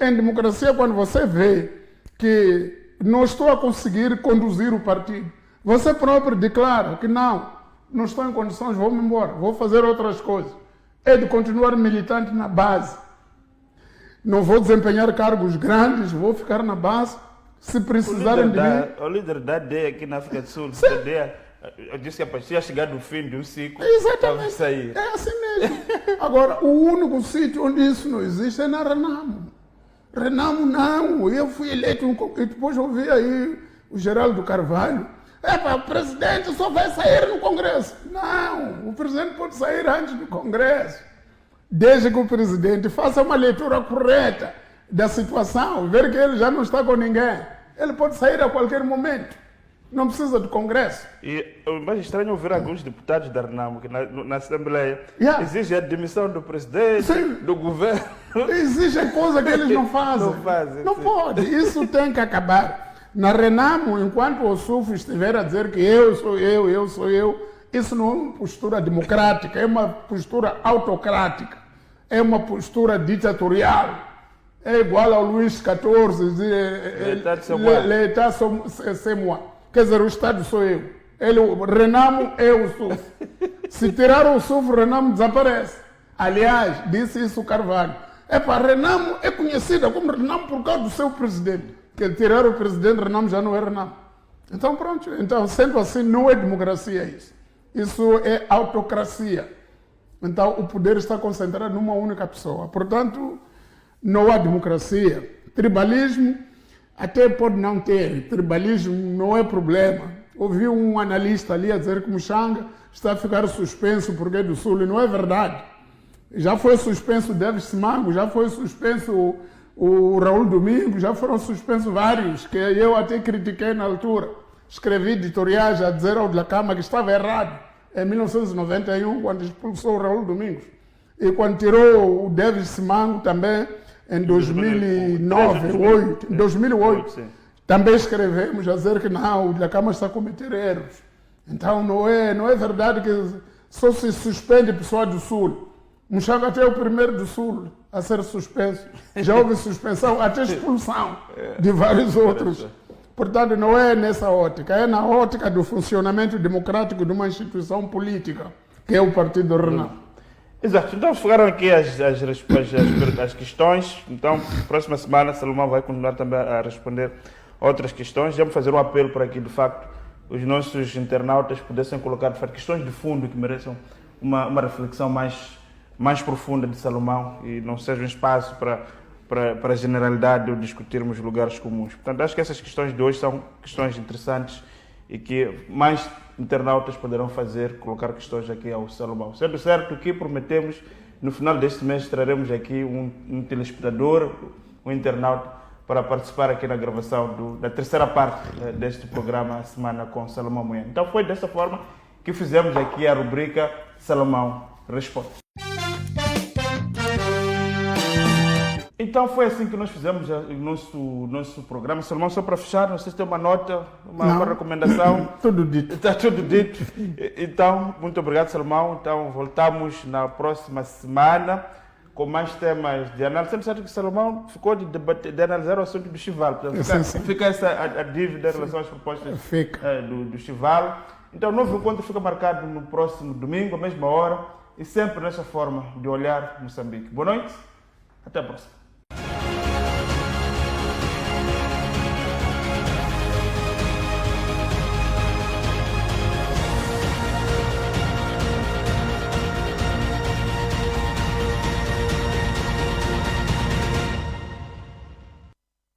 Em democracia, quando você vê que não estou a conseguir conduzir o partido, você próprio declara que não estou em condições, vou-me embora, vou fazer outras coisas. É de continuar militante na base. Não vou desempenhar cargos grandes, vou ficar na base. Se precisarem de mim... O líder da AD aqui na África do Sul, eu disse que a partir de chegar do fim de um ciclo, exatamente, sair. É assim mesmo. Agora, o único sítio onde isso não existe é na Renamo. Renamo não, eu fui eleito e depois ouvi aí o Geraldo Carvalho. O presidente só vai sair no Congresso. Não, o presidente pode sair antes do Congresso. Desde que o presidente faça uma leitura correta da situação, ver que ele já não está com ninguém. Ele pode sair a qualquer momento. Não precisa de Congresso. E o mais estranho é ouvir alguns deputados da Renamo que na Assembleia exigem a demissão do presidente, do governo. Exigem coisas que eles não fazem. Não pode. Isso tem que acabar. Na Renamo, enquanto o SUF estiver a dizer que eu sou eu, isso não é uma postura democrática, é uma postura autocrática, é uma postura ditatorial. É igual ao Luís XIV, l'État c'est moi. Quer dizer, o Estado sou eu. O Renamo é o SUF. Se tirar o SUF, o Renamo desaparece. Aliás, disse isso o Carvalho. Renamo é conhecida como Renamo por causa do seu presidente. Que tirar o presidente, Renamo já não é Renamo. Então pronto. Então, sendo assim, não é democracia isso. Isso é autocracia. Então, o poder está concentrado numa única pessoa. Portanto, não há democracia. Tribalismo até pode não ter. Tribalismo não é problema. Ouvi um analista ali a dizer que Muxanga está a ficar suspenso porque é do Sul. E não é verdade. Já foi suspenso o Davis Simango, já foi suspenso o Raul Domingos, já foram suspensos vários, que eu até critiquei na altura. Escrevi editoriais a dizer ao Dlacama que estava errado em 1991, quando expulsou o Raul Domingos. E quando tirou o Davis Simango também, em 2008, também escrevemos a dizer que não, o Dlacama está a cometer erros. Então não é verdade que só se suspende pessoa do Sul. Muxanga até é o primeiro do Sul a ser suspenso. Já houve suspensão, até expulsão de vários outros. Portanto, não é nessa ótica, é na ótica do funcionamento democrático de uma instituição política, que é o Partido Renamo. Exato. Então, ficaram aqui as questões. Então, próxima semana, Salomão vai continuar também a responder outras questões. Vamos fazer um apelo para que, de facto, os nossos internautas pudessem colocar, de facto, questões de fundo que mereçam uma reflexão mais profunda de Salomão e não seja um espaço para a generalidade ou discutirmos lugares comuns. Portanto, acho que essas questões de hoje são questões interessantes e que mais internautas poderão colocar questões aqui ao Salomão. Sendo certo que prometemos, no final deste mês, traremos aqui um telespectador, um internauta, para participar aqui na gravação da terceira parte deste programa, a Semana com Salomão Moyano. Então foi dessa forma que fizemos aqui a rubrica Salomão Responde. Então foi assim que nós fizemos o nosso programa. Salomão, só para fechar, não sei se tem uma nota, uma recomendação. Tudo dito. Está tudo dito. Então, muito obrigado, Salomão. Então voltamos na próxima semana com mais temas de análise. Sempre certo que Salomão ficou de analisar o assunto do Chival. Portanto, fica essa a dívida em relação às propostas do Chival. Então o novo encontro fica marcado no próximo domingo, à mesma hora, e sempre nessa forma de olhar Moçambique. Boa noite, até a próxima.